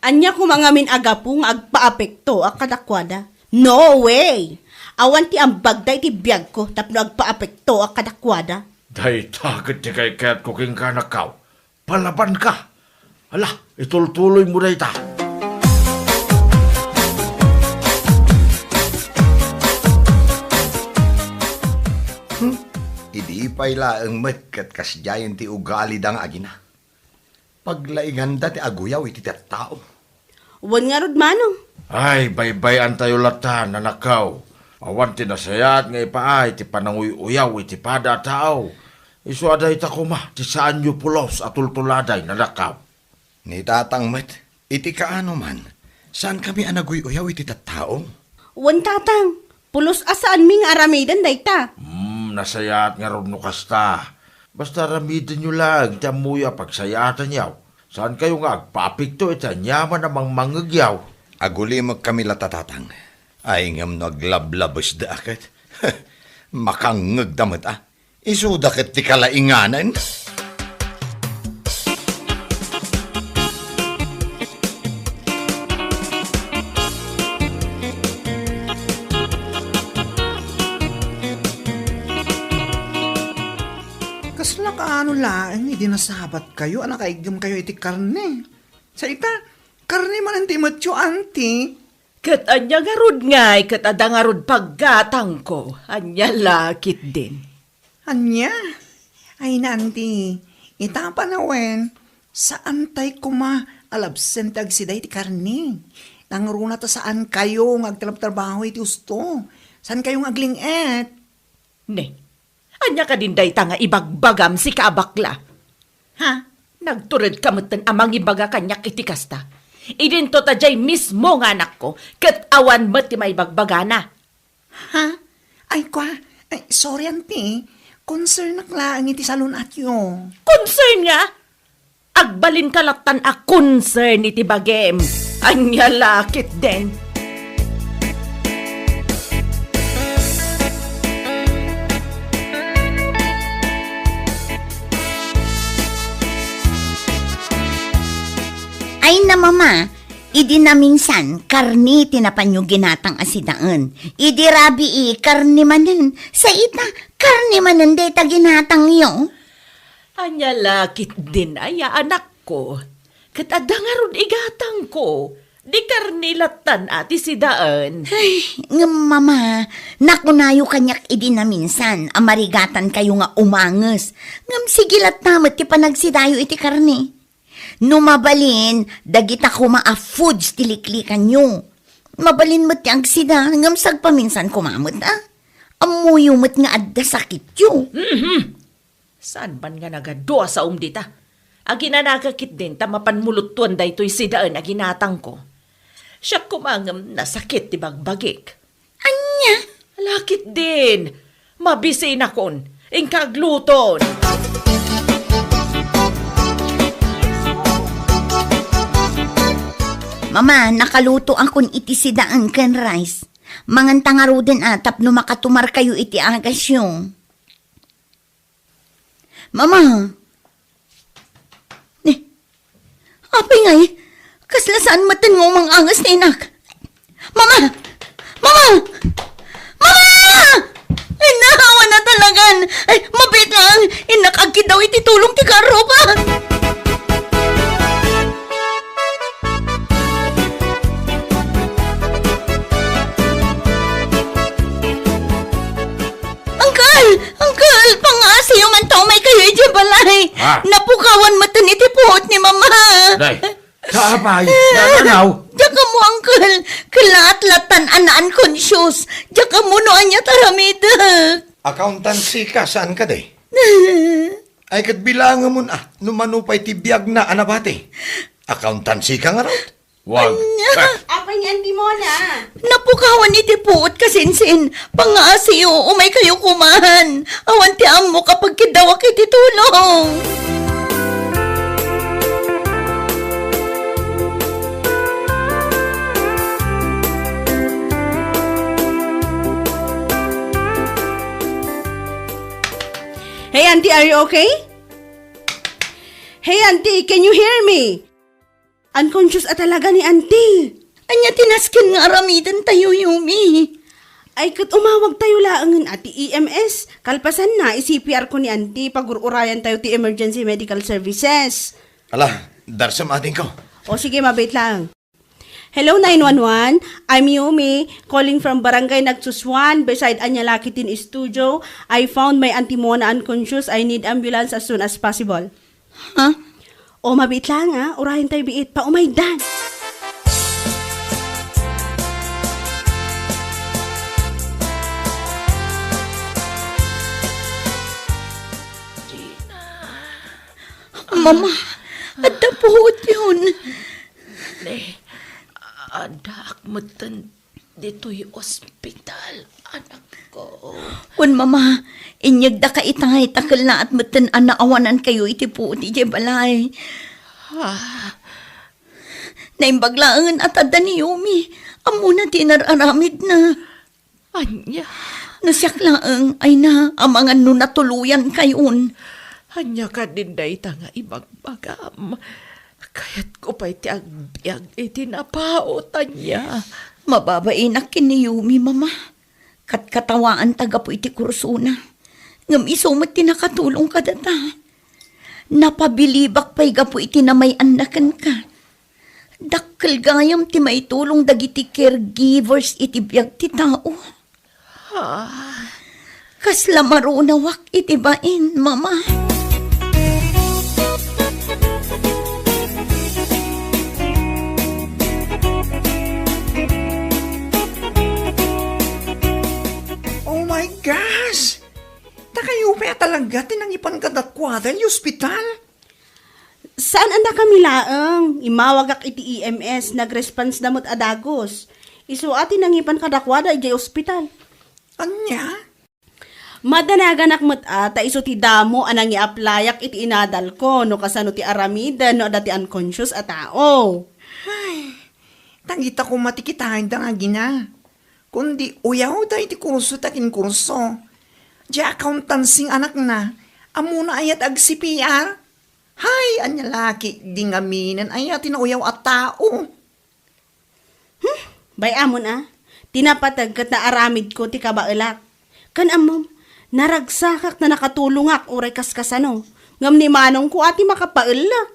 Speaker 7: Anya ko mga min agapu nga agpaapekto a kadakwada. No way! Awan ti ambagday ti biyag ko tapno agpaapekto a kadakwada.
Speaker 1: Day takot ti kay kaya't kuking ka nakaw. Palaban ka. Ala, itultuloy mo na ita.
Speaker 6: Idi pa'y laang met kat kasyayan ti ugali dang agina. Paglainganda ti aguyaw iti tao.
Speaker 7: Wan nga rod manong.
Speaker 1: Ay, baybayan tayo lata na nakaw. Awan ti nasayat nga ipaay, ti pananguy-uyaw, iti pada tao. Isu aday ta kuma, ti saan yu pulos at tultuladay na nakaw.
Speaker 6: Ni tatang met, iti kaano man, saan kami anaguy-uyaw iti tao?
Speaker 7: Wan tatang, pulos asaan ming aramidan day ta.
Speaker 1: Nasayat nga ron no kasta. Basta ramidin nyo lang, tiyamuya pagsayatan yaw. Saan kayo nga agpapikto, ita nyaman namang mangagyaw.
Speaker 6: Aguli mo kami latatatang. Ay ngam naglablabas da akit. Makangagdamot Isuda ket ti kalainganan.
Speaker 8: Kasla ka ano lang, hindi nasabat kayo, anak kaigam kayo iti karne. Sa ita, karne man ang timotyo, auntie.
Speaker 2: Kat anya nga rod ngay, kat ada nga rod paggatang ko. Anya lakit din.
Speaker 8: Anya? Ay nanti, itapa na wen, saan tay kuma alabsentag si day ti karne. Nangruna ta saan kayo ngagtrabaho iti usto. Saan kayong aglinget?
Speaker 2: Ne, anya ka din day nga ibagbagam si kaabakla. Ha? Nagtured kamutan amang ibaga kanyak iti kasta. Idinto ta jay mismo nga anak ko, kat awan mo't ti may bagbagana.
Speaker 8: Ha? Ay kwa, ay sorry auntie, concern naklaan iti salon at yo.
Speaker 2: Concern nga? Agbalin kalatan a concern iti bagem. Anya lakit din.
Speaker 4: Ay na mama, idi na minsan, karni tinapan yung ginatang asidaan. Idi rabi karni manen. Sa ita, karni manen deta ginatang yo.
Speaker 2: Anya lakit din ay anak ko. Kat ada nga ron igatang ko. Di karnilatan ati si daan.
Speaker 4: Ay, nga mama, nakunayo kanyak idi na minsan, amarigatan kayo nga umanges. Ngam sigilat tamat ti panagsidayo iti karni. Numabalin, dagita ko maa-foods tiliklikan nyo. Mabalin mo't yung sida, ngamsag paminsan kumamot Amuyo mo't nga adda sakit yo.
Speaker 2: Saan ban nga nagadua sa umdita? Agina nagakit din, tamapanmulutuan da ito'y sidaan na ginatang ko. Siya kumangam na sakit ti bagbagik.
Speaker 4: Anya?
Speaker 2: Lakit din. Mabisi na kon. Ingkagluton.
Speaker 4: Mama, nakaluto akon iti sidaan ken rice. Manganta nga ro din atap no makatumar kayo iti agasyo. Mama. Apay ngay, kasla saan matan mo mang angas ni inak? Mama! Mama! Mama! Ay, nahawa na talagan. Ay, mabit lang. Inakagkid daw iti tulong ti karo pa. Uncle, pangasiyo man tao may kayo iti balay. Napukawan matan iti puhot ni mama.
Speaker 1: Day, kaabay, nananaw.
Speaker 4: Diyan mo, uncle. Kilaat-latan anaan conscious. Diyan ka mo noan niya taramidak.
Speaker 6: Accountancy ka, saan ka day? Ay kat bilangan mo numanupay ti biyag na anabate. Accountancy ka nga raw.
Speaker 1: Wag.
Speaker 7: Apa niyan di mo na?
Speaker 4: Napukawan iti puot kasinsin. Pangasiyo, umay kayo kumahan. Awan ti amo kapag kidawak iti tulong.
Speaker 7: Hey, auntie, are you okay? Hey, auntie, can you hear me? Unconscious talaga ni auntie.
Speaker 4: Anya tinaskin nga aramidan tayo, Yumi.
Speaker 7: Ay, kat umawag tayo laangan ati EMS. Kalpasan na, i-CPR ko ni auntie pag-urayan tayo ti emergency medical services.
Speaker 6: Ala, darsam ating ko.
Speaker 7: O sige, mabait lang. Hello, 911. I'm Yumi, calling from Barangay Nagsuswan beside Anyalakitin Studio. I found my auntie Mona unconscious. I need ambulance as soon as possible.
Speaker 4: Ha?
Speaker 7: O mabait lang urahin tayo biit. Paumay dan.
Speaker 4: Mama, ada puhot yun.
Speaker 2: Ada akmutan dito'y ospital, anak ko.
Speaker 4: Kun mama, inyag da ka itangay takal na at matan anaawanan kayo iti puhot iti balay. Naimbaglaan at adda ni Yumi. Amo na tinararamid na.
Speaker 2: Anya,
Speaker 4: Nasyak laang ay na amangan no natuluyan kayon.
Speaker 2: anya ka din day nga ibagbagam. Kayat ko pa iti agbyag iti napaotan niya.
Speaker 4: Mababain na kini Yumi, mama. Katkatawaan taga po iti kursuna. Ngam isumat tinakatulong ka data. Napabilibak pa'y gapo iti na may anakan ka. Dakkel gayam ti maitulong dagiti caregivers iti biyag ti tao. Kasla marunawak iti bain, mama.
Speaker 8: Oh my gosh! Takayo pa talaga tinangipan ka dakwada yung ospital?
Speaker 7: Saan anda kami laang? Imawagak iti EMS, nag-response damot adagos. Isu ati nangipan kadakwada ijay ospital.
Speaker 8: Anya?
Speaker 7: Madanagan akmat ata iso ti damo anang i-applyak iti inadal ko no kasano ti aramida no dati unconscious a tao.
Speaker 8: Tangita ko matikitahin da nga gina. Kundi uyaw da iti kurso takin kurso. Di accountancy anak na. Amuna ayat ag CPR. Hay, anya laki, di nga minan ayat tinauyaw at tao.
Speaker 7: Bay amon tinapatag kat na aramid ko ti kabaelak. Kan amom, naragsakak na nakatulungak uray kaskasano. Ngam ni manong ko ati makapaelak.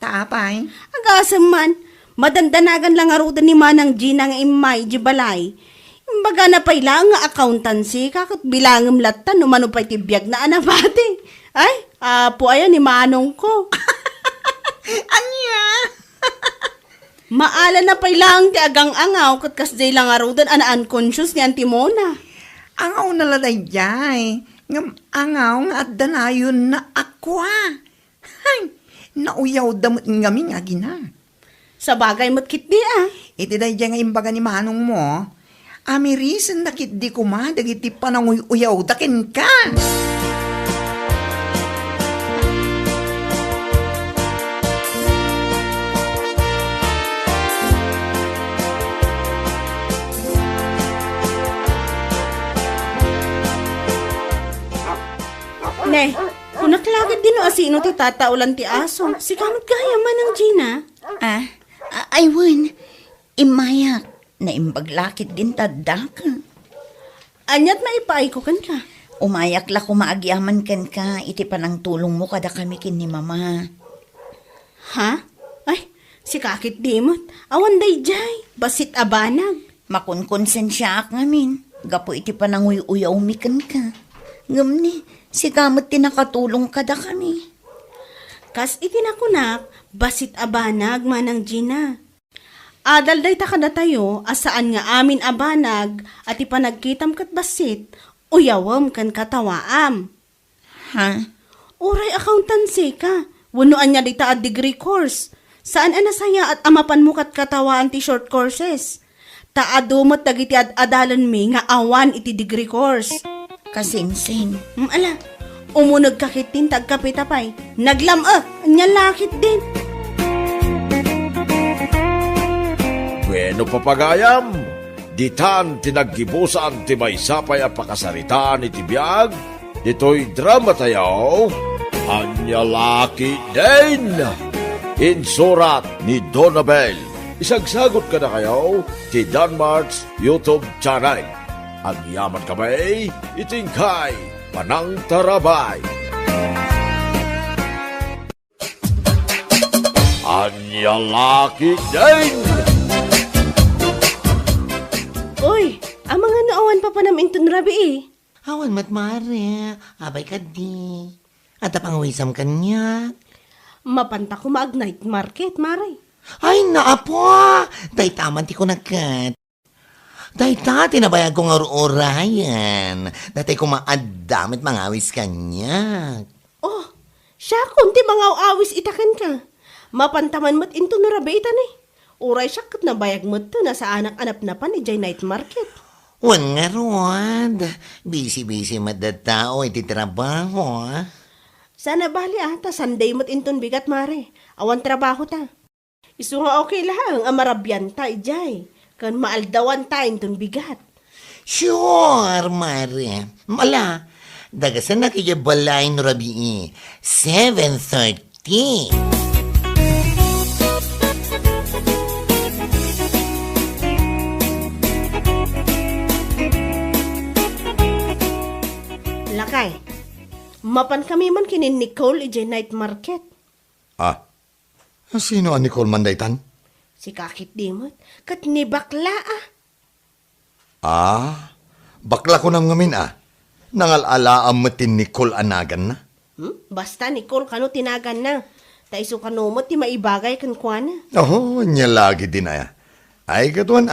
Speaker 8: Tapay.
Speaker 7: Agasam man, madandanagan lang arudan ni manang Gina nga imay di balay. Imbaga na pay lang nga accountancy kakot bilangam latan no mano pa'y tibiyag na anabati. Ay, apo ayan ni manong ko.
Speaker 8: Anya?
Speaker 7: Maala na pay lang ti agang angaw kat kasday lang arudan ana unconscious ni Antimona.
Speaker 8: Angaw na laday jay. Ngam angaw nga at danayon na akwa. Hay, nauyaw damot ngami nga gina.
Speaker 7: Sa bagay mo't kit di
Speaker 8: Iti day jay nga imbaga ni manong mo. Ami reason na kit di kumadag iti pananguyaw dakin ka.
Speaker 7: Ne, kunaklagad din no asino ti tataulan ti aso. Si kamot gaya man ang Gina.
Speaker 4: Aywan, imayak na imbaglakit din tadaka.
Speaker 7: Anyat maipaay ko kan ka.
Speaker 4: Umayak la kumaagyaman kan ka, iti panang tulong mo kada kami kin ni mama.
Speaker 7: Ha? Ay, si kakit dimot. Awan day jay, basit abanag.
Speaker 4: Makunkonsensya ak ngamin, gapo iti panang uyaw mikan ka. Ngam ni, si kamot tinakatulong kada kami.
Speaker 7: Kas itinakunak, basit abanag manang Gina. Adal day takada tayo, asaan nga amin abanag, at ipanagkitam kat basit, uyawam kan katawaam.
Speaker 4: Ha?
Speaker 7: Uray accountancy ka, wanuan niya dita at degree course. Saan anasaya at amapan mo kat katawaan ti short courses? Taadumot dagiti at adalan mi nga awan iti degree course.
Speaker 4: Kasinsing.
Speaker 7: Ala, umunog kakit din tagkapitapay. Anya lakit din.
Speaker 1: Bueno papagayam, ditan tinaggibusan ti may sapay a pakasaritaan iti biyag, dito'y drama tayo, Anya Laki din! Insurat ni Donabel. Isagsagot ka na kayo ti Danmarks YouTube channel. Ang yaman kamay, itingkay, panang tarabay. Anya Laki din!
Speaker 7: Uy, ang mga naawan pa namin itong rabi
Speaker 9: Awan matmare, abay ka di. At pangawisam kanya.
Speaker 7: Mapanta ko mag-night market, maray.
Speaker 9: Ay, naapo! Day taman ti ko nakat. Day ta, tinabayag ko nga orayan. Datay ko maadamit mangawis kanya.
Speaker 7: Oh, siya kundi mga awis itakan ka. Mapantaman mo't into narabi itan Uray siya kat nabayag mo't to na sa anak-anap na pa ni Jay Night Market.
Speaker 9: Wan nga Rod. Busy-busy madatao iti trabaho.
Speaker 7: Sana bali ta Sunday mo't inton bigat mare. Awan trabaho ta. Isu nga okay lang, amarabyan tayo, jay. Kan maaldawan tayo itong bigat.
Speaker 9: Sure, Mare. Mala, dagasan na kaya balay no rabi 7:30.
Speaker 7: Lakay, mapan kami man kinin Nicole ijay night market.
Speaker 6: Ah, sino ang Nicole Mandaytan?
Speaker 7: Si kakit dimot, kat ni bakla ah.
Speaker 6: Ah, bakla ko nang ngamin Nangalala ang matin Nicole anagan na.
Speaker 7: Basta Nicole kano tinagan na. Taiso kanomot ti maibagay kan kuana.
Speaker 6: Oo, niya lagi din Ay, gatuan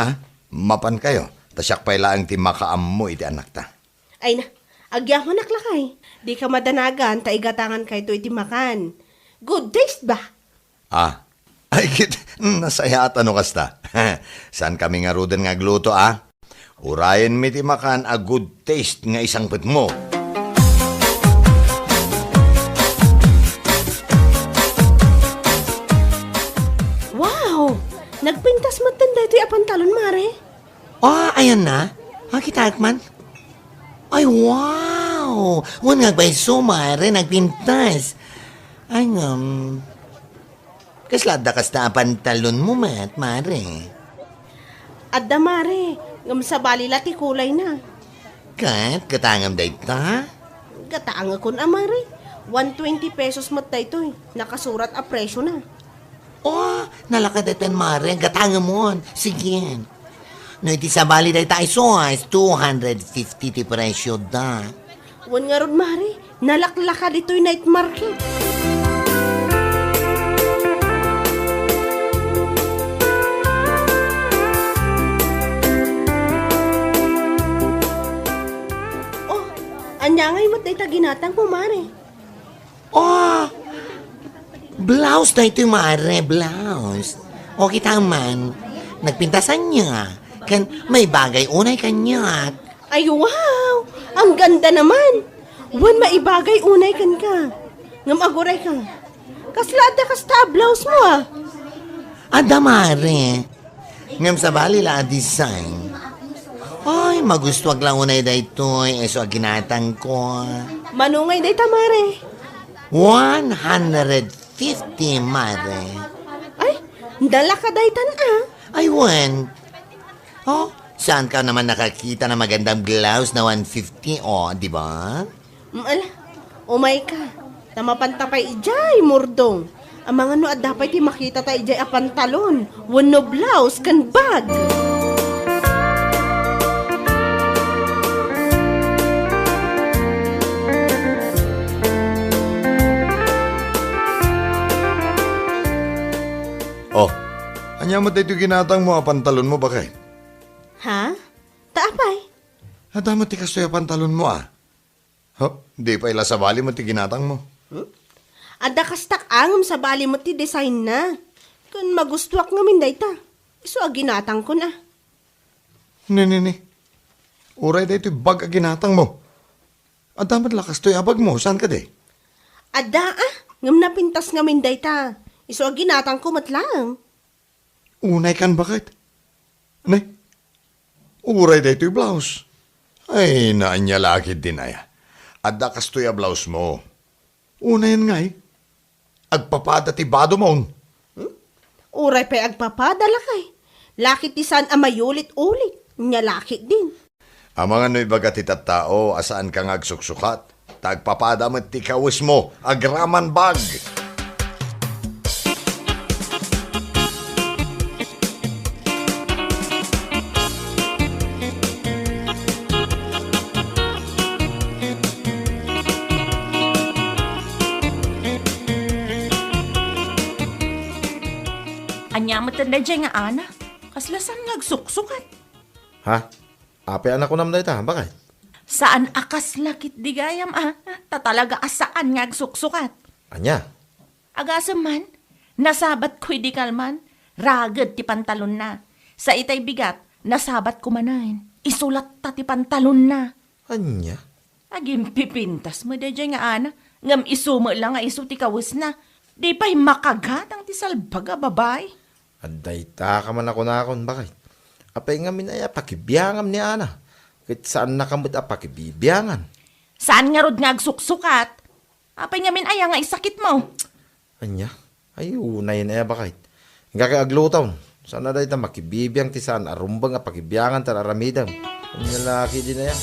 Speaker 6: mapan kayo. Tasyak pa ilaang ti makaam mo iti anak ta.
Speaker 7: Ay na, agyaman naklakay. Di ka madanagan, taigatangan kay to iti makan. Good taste ba?
Speaker 6: Ay, nasaya at ano kasta. Saan kami nga ruden nga gluto Urayan mi ti makan a good taste nga isang pet mo.
Speaker 7: Wow! Nagpintas mo tanda ito yung pantalon, Mare.
Speaker 9: Ayan na. Kita, man. Ay, wow! Wan nga ba Mare, nagpintas. Ay, kaslada kasta pantalon mo, Mare.
Speaker 7: Adda, Mare. Ngam sa balila ti kulay na.
Speaker 9: Katangam day ta?
Speaker 7: Gataang akon, Mare. 120 pesos mat da ito Nakasurat a presyo na.
Speaker 9: Nalakadatan, Mare. Katangam mo. Sige. No, iti sa bali day tayo soas, 250 ti presyo da.
Speaker 7: Wan nga ron, Mare. Nalaklaka dito'y night market. Anya ngay mo't day ginatang mo, Mare.
Speaker 9: Blouse na ito, Mare. Blouse. Kita man. Nagpintasan niya. Kan may bagay unay kanya.
Speaker 7: Ay, wow! Ang ganda naman! Wan maibagay unay kan ka. Ngam aguray ka. Kaslada kasta blouse mo
Speaker 9: Ada, Mare. Ngam sa bali la design. Ay, magustuwag lang unay da ito. So, ginatang ko.
Speaker 7: Manungay day ta, Mare.
Speaker 9: 150, Mare.
Speaker 7: Ay, dala ka day tan
Speaker 9: Ay, saan ka naman nakakita na magandang blouse na 150? Di ba?
Speaker 7: Ala, umay ka. Tamapantapay ijay, murdong. Ang mga no, dapat makita tayo ijay a pantalon. Wano blouse, kan bag.
Speaker 6: Anya mo tayo ginatang mo pantalon mo bakay?
Speaker 7: Ha? Taapay?
Speaker 6: Damat ti kastoy pantalon mo di pa ila sa bali mo ti ginatang mo.
Speaker 7: Ada kastak angam sa bali mo ti design na. Kung magustuwak ngamin day ta. Iso ginatang ko na.
Speaker 6: Ni. Uray da ito bag ginatang mo. Damat lakas to'y abag mo. Saan ka de?
Speaker 7: Ada ngam napintas ngamin day ta. Iso ginatang ko matlang.
Speaker 6: Unay kan bakit? Uray da ito'y blouse. Ay, naanya lakid din Adda kastoy a blouse mo. Unayan nga Agpapada ti bado mo.
Speaker 7: Uray pa'y agpapadala kay. Lakit ti saan mayulit-ulit. Nya lakit din.
Speaker 6: Ang mga no'y bagat tao, asaan kang agsuksukat. Tagpapada mo ti kawis mo, agraman bag.
Speaker 2: Anya matanda dyan nga, Ana. Kaslasan nga agsuksukat.
Speaker 1: Ape anak ko naman na ita, bakit?
Speaker 2: Saan akas lakit di gayam, Tatalaga asaan nga agsuksukat.
Speaker 1: Anya?
Speaker 2: Agasam man, nasabat ko'y di kalman, ragad ti pantalon na. Sa itay bigat, nasabat ko manayin, isulat ta ti pantalon na.
Speaker 1: Anya?
Speaker 2: Agim pipintas mo da dyan nga, Ana. Ngam isumo lang nga iso ti kawis na. Di pa'y makagatang ti salbaga babae.
Speaker 1: Aday ta ka man ako na akon, bakit? Apay nga minaya, pakibiyangam ni Ana. Kahit saan nakamot pakibibiyangan.
Speaker 2: Saan nga rod nga agsuksukat? Apay nga min aya nga isakit mo.
Speaker 1: Anya? Ay, unay na ya, bakit? Nga kay aglutaw. Sana dahi ta makibibiyang ti saan arumbang nga pakibiyangan ta aramidam. Ang lalaki din na yan.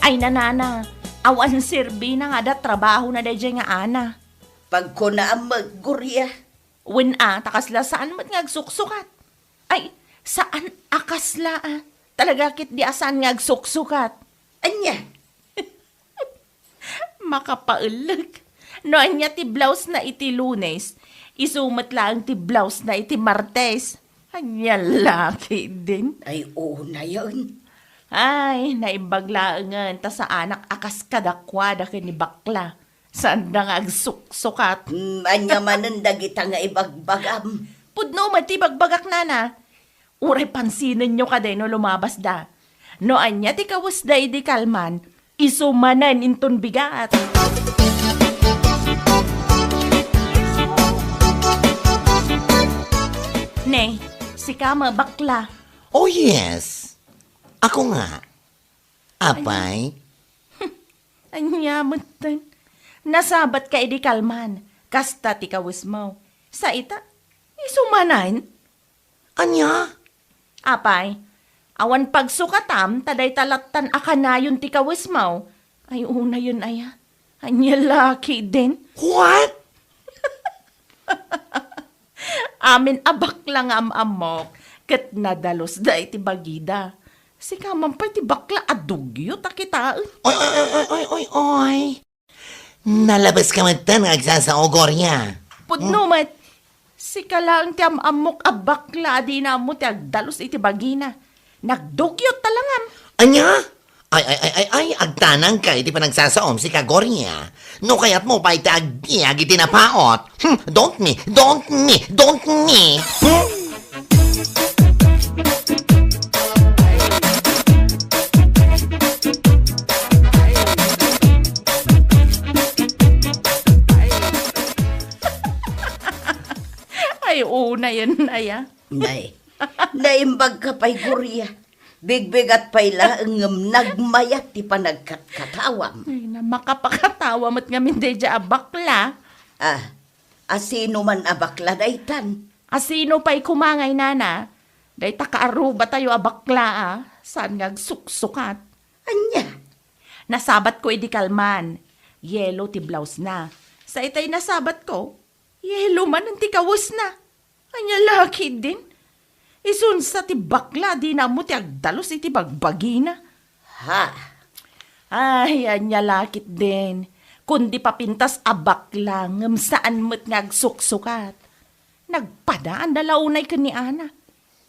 Speaker 2: Ay nanana, awan sirbi na nga da trabaho na dayjay nga ana.
Speaker 4: Pag ko na ang maggurya,
Speaker 2: Wen takasla saan mat nga agsuksukat? Ay, saan akasla Talaga kit di asan nga agsuksukat?
Speaker 4: anya,
Speaker 2: Makapaulag. No anya ti blouse na iti Lunes, isumat lang ti blouse na iti Martes. Anya laki din.
Speaker 4: ay una yun.
Speaker 2: Ay, naibaglaangan ta sa anak akas kadakwada ni bakla. Saan na nga agsuksukat?
Speaker 4: Anya mananda kita nga ibagbagam.
Speaker 2: Pudno mati bagbagak nana. Uray pansinin nyo ka din no lumabas da. No anya ti kawas da idi kalman, isumanan inton bigat. Ne, si kama bakla.
Speaker 9: Oh yes. Ako nga. Apay?
Speaker 2: Anya mutan. Nasabat ka idi kalman, kasta ti kawas mo. Sa ita, isumanan.
Speaker 9: Anya?
Speaker 2: Apay, awan pagsukatam, taday talatan akanayon ti kawas mo. Ay una yun aya. Anya laki din.
Speaker 9: What?
Speaker 2: Amin abak lang amok, kat nadalos da iti bagida. Si kamang pa ti bakla adugyo takitaan.
Speaker 9: Oy. Nalabas ka matan ng agsasaogor niya.
Speaker 2: Pudnumat, si kalang ti amok abakla di na mo ti agdalos iti bagina. Nagdugyot talangam.
Speaker 9: Anya? Ay, agtanang ka iti panagsasaom si Kagornya. No kayat mo pa iti agbiag iti napaot. Don't me.
Speaker 2: Ay, una yun aya.
Speaker 4: Nay, naimbag ka pa'y gurya. Bigbig at pa'y laang nagmayat ti panagkatkatawam.
Speaker 2: Ay, na makapakatawa mo't nga minday dya abakla.
Speaker 4: Asino man abakla daytan.
Speaker 2: Asino pa'y kumangay nana? Day takaaruba tayo abakla Saan nga agsuksukat?
Speaker 4: Anya,
Speaker 2: Nasabat ko idi kalman. Yellow ti blouse na. Sa itay nasabat ko, yellow man ang ti kawas na. Anya laki din. Isun sa ti bakla di na mo ti agdalos iti bagbagina.
Speaker 4: ha,
Speaker 2: Ay, anya lakit din. Kundi papintas abakla ngam saan mo't nga agsuksukat. Nagpadaan da launay ka ni Ana.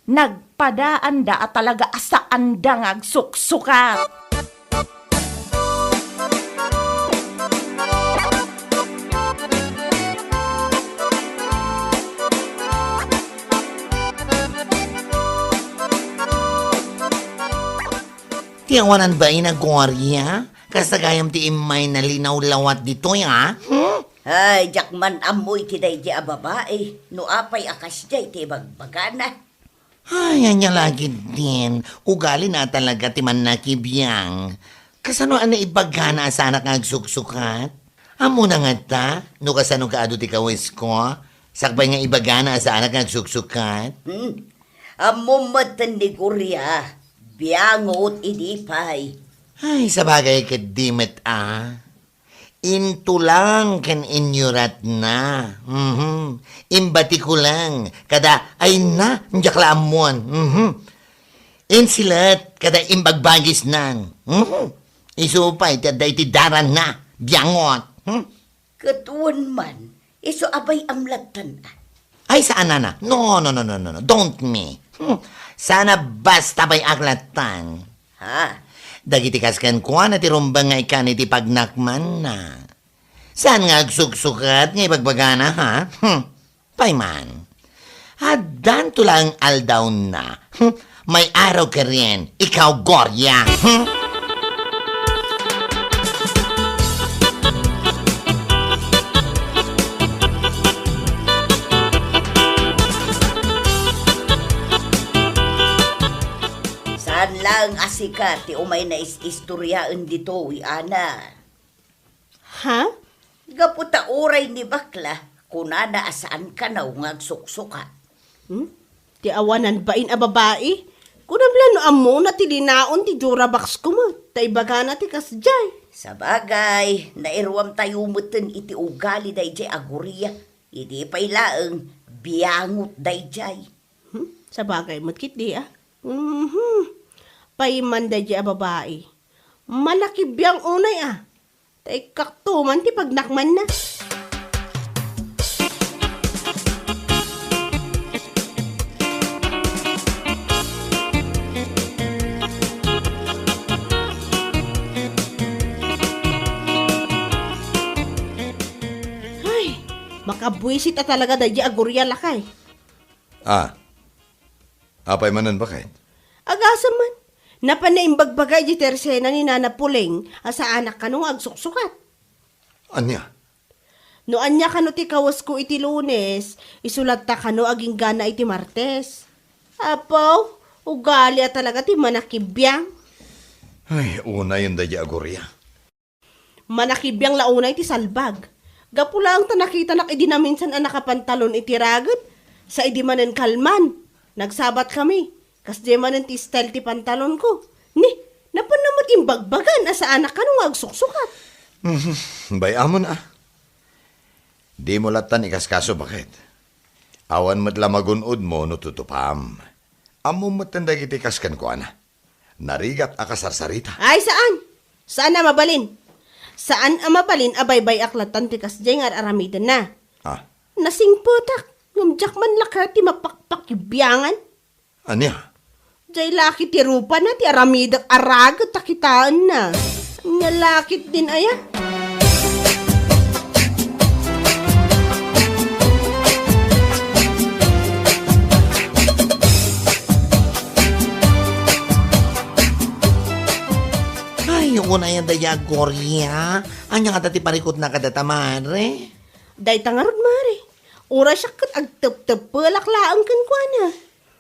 Speaker 2: Nagpadaan da at talaga asaan da nga agsuksukat.
Speaker 9: Tiyawanan ba inagorya? Kasagayam ti imay na linaw lawat dito ya?
Speaker 4: ay, jakman amoy ti day di ababae. No apay akas jay ti bagbagana.
Speaker 9: Ay, anya lagi din. Ugali na talaga ti man nakibiyang. Kasano na ibagana sa anak nga agsuksukat? Amo na nga ta, no kasano ka ado ti kawis ko? Sakbay nga ibagana sa anak nga agsuksukat?
Speaker 4: Amo matan ni gurya. Biyangot idipay.
Speaker 9: Ay, sabagay ka dimet Into lang ken inyurat na. Imbati ko lang. Kada ay na, njakla amuan. Insilat, kada imbagbagis nang. Isupay, tada iti daran na. Biyangot.
Speaker 4: Katuan man, iso abay amlatan.
Speaker 9: Ay, saan na? No. Don't me. Sana basta bay aklatan.
Speaker 4: Ha?
Speaker 9: Dagiti kaskan ko na ti rumbang nga ikan iti pagnakman na. Saan nga agsuksukat nga ipagbagana ha? Payman. Hadan to lang aldaw na. May araw ka rin. Ikaw, Gorya.
Speaker 4: Saan lang asika ti umay na istoryaan dito, ana.
Speaker 7: Ha?
Speaker 4: Gaputa oray ni bakla, kunana asaan ka na ngagsuksukat.
Speaker 7: Ti awanan bain a babae? Kunamlan amo na ti linaon ti Jurabox ko mo. Ta ibaga na ti kasjay.
Speaker 4: Sa bagay, nairwam tayo mutin iti ugali dayjay aguriya. Iti pa'y laeng biyangot dayjay.
Speaker 7: Sa bagay, matkit di ah. Paimanda di a babae. Malaki biyang unay ah. Tay kaktuman ti pagnakman na. Ay, makabwisit na talaga dahil agurya lakay.
Speaker 6: Apay manan ba kahit?
Speaker 7: Agasa man. Napanaimbagbaga di tersena ni Nana Puling sa anak kanong agsuksukat.
Speaker 6: Anya?
Speaker 7: No anya kano ti kawas ko iti Lunes, isulat ta kano aging gana iti Martes. Apaw, ugali talaga ti manakibiyang.
Speaker 6: Ay, una yun daya agorya.
Speaker 7: Manakibiyang launay ti salbag. Gapula ang tanakita nak idi na minsan ang nakapantalon iti ragat. Sa idi manen kalman. Nagsabat kami. Kas di manen ti style ti pantalon ko. Ni, napanamat imbagbagan sa anak kanong agsuksukat.
Speaker 6: Bayamon Di mo latan ikaskaso bakit? Awan mo't lamagunod mo no tutupam. Amo mo't tandag iti kaskan ko Narigat akasarsarita.
Speaker 7: Ay, saan? Saan na mabalin? Saan ang mabalin abaybay aklatan ti kasjay nga aramidan na? Nasing putak. Ngumjak man laka ti mapakpakibiyangan.
Speaker 6: Anya?
Speaker 7: Jay laki ti rupa na ti aramidak aragat takitaan na. Nga lakit din aya.
Speaker 9: Ay, una yan daya, Gorya. Anya nga dati parikot na kadatamare.
Speaker 7: Day tangarod mare. Ura siya kat agtep-tep-pelak laang kan kwa na.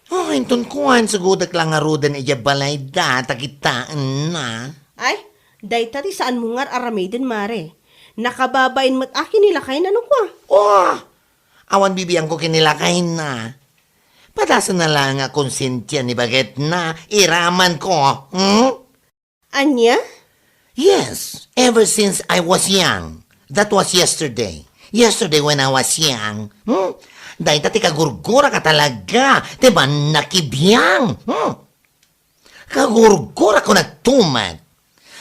Speaker 9: Oh, inton kuhan sagudak lang arudan iya balay da, takitaan na.
Speaker 7: Ay, day tati saan mo nga aramidan mare. Nakababain mo't akin nila kayo na kwa.
Speaker 9: Oh, awan bibiyang ko kinilakay na. Padasan na lang nga konsentya ni Baget na iraman ko.
Speaker 7: Anya?
Speaker 9: Yes, ever since I was young. That was yesterday. Yesterday when I was young. Dahil tati kagurgura ka talaga. Diba nakibiyang? Kagurgura ko nagtumad.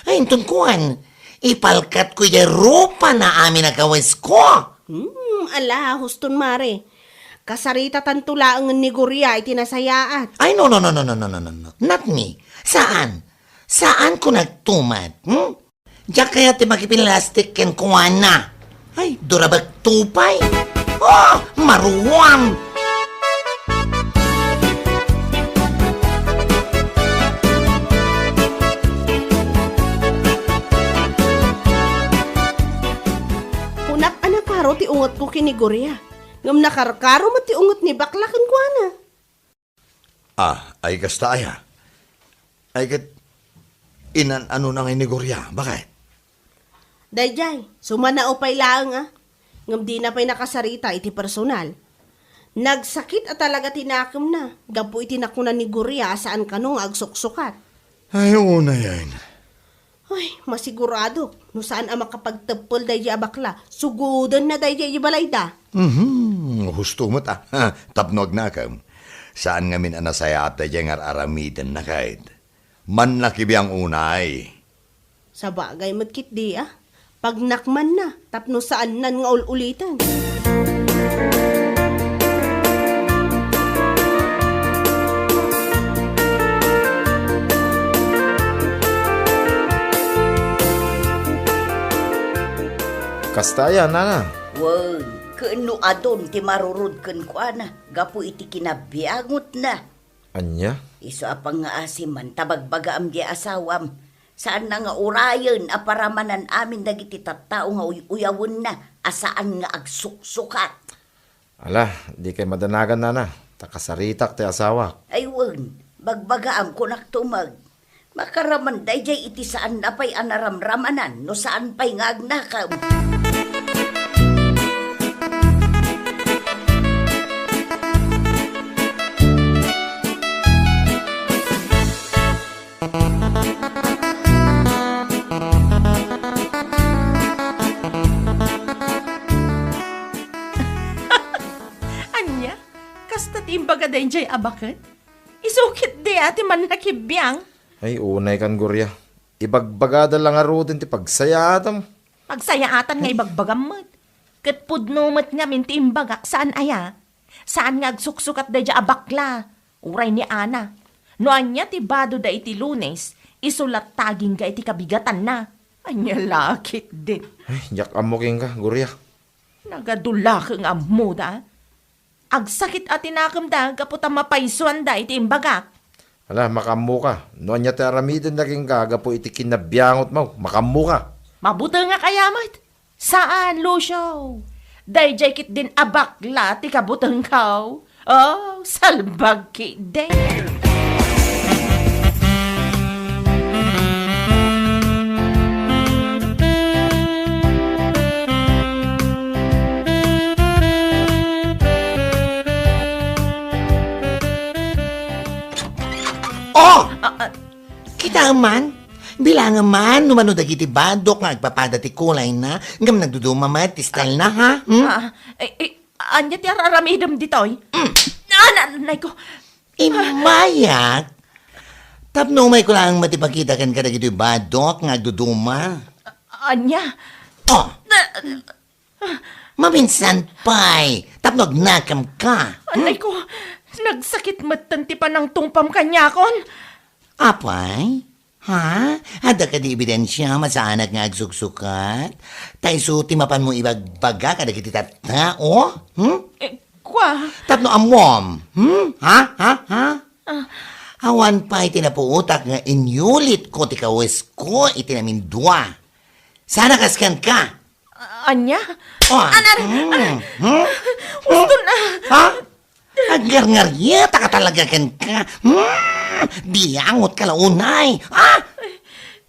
Speaker 9: Ay, inton kuhan. Ipalkat ko yung rupa na amin nagawis ko.
Speaker 7: Ala, huston mare. Kasarita tantulaang ni Gorya ay tinasayaan.
Speaker 9: Ay, no. Not me. Saan? Saan ko nagtumad? Diyak kaya ti makipinlastik ken kuha na. Ay, durabag tupay. Oh, maruwam!
Speaker 7: Kunak anak karo ti ungot ko kini Gorya. Ngam nakarkaro mo ti ungot ni baklakan ko na.
Speaker 6: Ay kasta aya. Ay kat inan ano na ngay ni Gorya. Bakit?
Speaker 7: Dayjay, sumana upay laang Ngam di na pa'y nakasarita iti personal. Nagsakit at talaga tinakam na. Gapo iti nakunan ni Gorya saan kanong agsuksukat.
Speaker 6: Ay, una yan.
Speaker 7: Ay, masigurado. No saan ang makapagtapol dayjay abakla. Sugudan na dayjay ibalayda.
Speaker 6: Husto mo ta. Tapnog na kam. Saan ngamin anasaya at dayjay ngar aramidan na kahit. Man nakibiyang unay.
Speaker 7: Sa bagay matkit di Pag nakman na, tapno saan nan nga ulitan.
Speaker 1: Kastaya, nana.
Speaker 4: Wow, Kaano adon ti marurod ken kuana, gapu iti kinabiangot na.
Speaker 1: Anya?
Speaker 4: Iso apang nga asiman, tabagbaga am di asawam. Saan na nga urayon, aparamanan amin dagiti tattao nga uyawon na, asaan nga agsuksukat.
Speaker 1: Ala, di kay madanagan na. Takasaritak ti asawa.
Speaker 4: Aywan, bagbagaam ko naktumag. Makaraman dayjay iti saan na pa'y anaramramanan, no saan pa'y nga agnakaw.
Speaker 2: Anya, kasta timbaga dahin jay abakan? Isukit di ati man nakibiyang.
Speaker 1: Ay, unay kan Gurya. Ibagbagada lang arudin ti pagsayatam.
Speaker 2: Pagsayaatan nga ibagbagam mo't. Kat pudnumat nga minti imbaga, saan aya? Saan nga agsuksukat da dya abakla? Uray ni Ana. No anya ti bado da iti Lunes, isulat taging ka iti kabigatan na. Anya lakit din.
Speaker 1: Ay, yak amuking ka, Gurya.
Speaker 2: Nagadula kang amo da. Agsakit at inakamda, kaputa mapaisuan da iti imbaga.
Speaker 1: Ala, makamu ka. No anya ti aramidin naging gaga po iti kinabiyangot mo. Makamu ka.
Speaker 2: Mabuta nga kayamat. Saan, Lucio? Dayjay kit din abakla ti kabutang kaw. Oh, salbag kit din.
Speaker 9: Oh! Kita man, bilangan man, numano dagiti badok nga agpapadati kulay na, ngam nagduduma ti style na, ha?
Speaker 2: Anya ti araramidam ditoy? Nanay ko.
Speaker 9: Imayak? Tapno may ko lang matipakita kan ka dagiti badok nga agduduma.
Speaker 2: Anya?
Speaker 9: Oh! Maminsan pa'y, tapno agnakam ka.
Speaker 2: Anay ko, nagsakit matanti pa ng tungpam kanyakon.
Speaker 9: Apay? Ha? Hada ka di ebidensya masaanak nga agsuksukat? Tay suti mapan mo ibagbaga kada kiti tao?
Speaker 2: Kwa?
Speaker 9: Tapno amom? Ha? Awan pa itinapuutak nga inyulit ko ti kawes ko itinamindwa. Sana kaskan ka.
Speaker 2: Anya?
Speaker 9: Oh.
Speaker 2: Gusto na.
Speaker 9: Ha? Agar-ngaryeta ka talaga kan ka. Biyangot ka launay. Ha?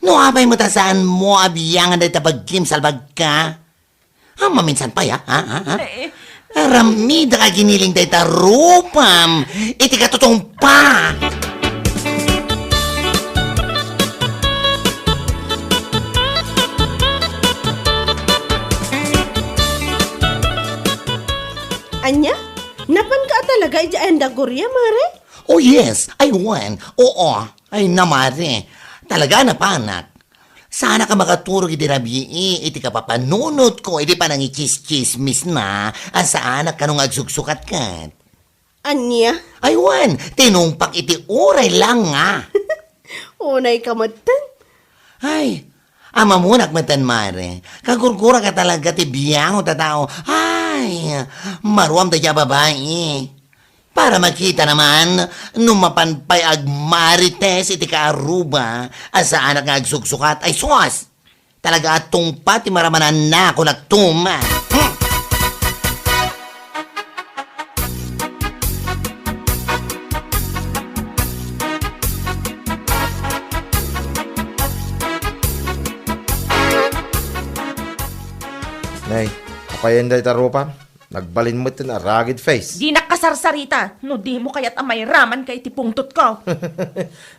Speaker 9: No, abay mo tasaan mo abiyangan dahi tabagkim salbag ka. Maminsan pa ya? Ramida ka giniling dahi tarupam. Iti ka tutong pa.
Speaker 7: Anya? Napan ka talaga iti enda Gurya, mare?
Speaker 9: Oh yes, I won. Oo, ay namare. Talaga na panak. Sana ka makaturog iti rabii, iti kapapanunot ko, iti panang ichis-chismis na, saan ka nung agsuksukat kat.
Speaker 7: Anya?
Speaker 9: Ay won, tinumpak iti uray lang nga.
Speaker 7: Unay kamatan.
Speaker 9: Ay, ama mo nakmatan mare. Kagurgura ka talaga ti biyang o tatao. Ay, maruam tayo babae. Para makita naman, numapanpay agmarites iti kaaruba, asaan nga agsuksukat ay suwas. Talaga atong pati maramanan na ako nagtuma.
Speaker 1: Nay, kapayan dahi tarupan. Nagbalin mo ito na rugged face.
Speaker 2: Di nakasarsarita. No di mo kaya't amay raman kay ti pungtot ko.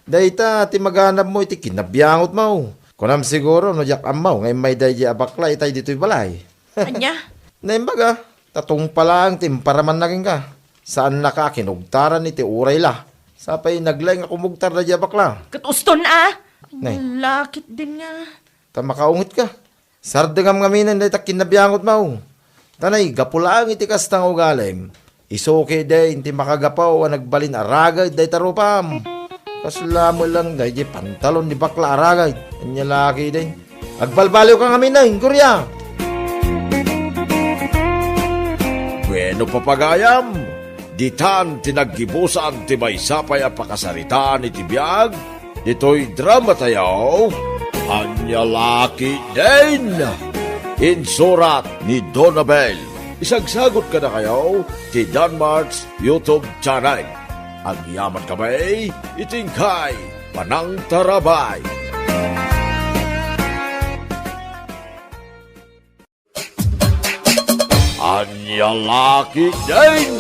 Speaker 1: Dahita, ti maganap mo iti kinabiyangot mo. Kunam siguro, no yak amaw, ngay may dahi abakla, itay dito'y balay.
Speaker 2: Anya?
Speaker 1: Naimbaga, tatong pala ang timparaman naging ka. Saan na ka kinugtaran iti uray la. Sapay naglay nga kumugtar na di abakla.
Speaker 2: Katuston
Speaker 1: Nay.
Speaker 2: Lakit din nga.
Speaker 1: Makaungit ka. Sardagam ngaminan dahi tak kinabiyangot mo. Tanay, gapulaang iti kastang ugalim. Isoke day, hindi makagapaw, nagbalin aragay, day tarupam. Kasla mo lang, day, di pantalon ni bakla aragay. Anya laki day. Agbalbaliw ka kami na, Gurya. No papagayam, ditan tinaggibusan ti may sapay a pakasaritaan iti biyag, dito'y drama tayo, Anyalaki din! Insurat ni Donabel. Isagsagot ka na kayo ti Danmarks YouTube channel. Ang yaman kamay, itingkay, Panang Tarabay. Anyalaki din!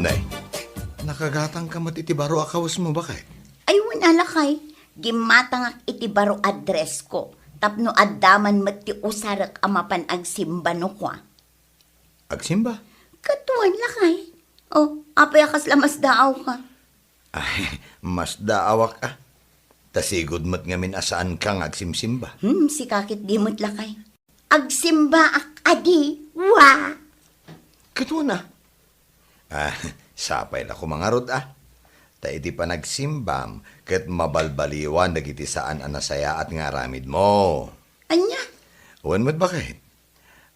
Speaker 6: Nay, nakagatang ka matitibaro akawas mo bakit?
Speaker 4: Ay, wala lakay. Gimatangak iti baro address ko. Tapno addaman mati usarak amapan agsimba no kwa.
Speaker 6: Agsimba?
Speaker 4: Katuan lakay. Oh, apay akas lamas daaw ka.
Speaker 6: Ay, mas daawak ka. Tasigod mo't ngamin asaan kang agsimsimba.
Speaker 4: Si kakit di mo't lakay. Agsimba ak adi. Wa!
Speaker 6: Katuwa na. Sapay na kumangarod Ta iti pa nagsimbam, ket mabalbaliwan dagiti saan anasaya at nga ramid mo.
Speaker 4: Anya?
Speaker 6: Uwan mo't bakit?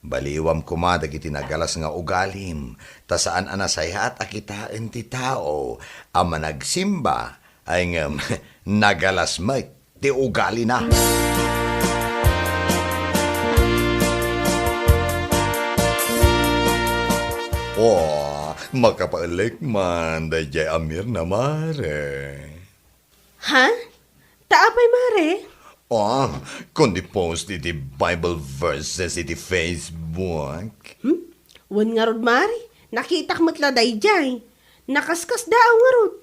Speaker 6: Baliwam kuma dagiti nagalas nga ugalim, ta saan anasaya at akitain ti tao, ama nagsimba, ay ngam, nagalas may ti ugali na. Makapalik man, dayjay Amir na mare.
Speaker 7: Ha? Taapay mare?
Speaker 6: Kundi post iti Bible verses iti Facebook.
Speaker 7: Wan nga rod mare. Nakitak matla dayjay. Nakaskas daaw nga rod.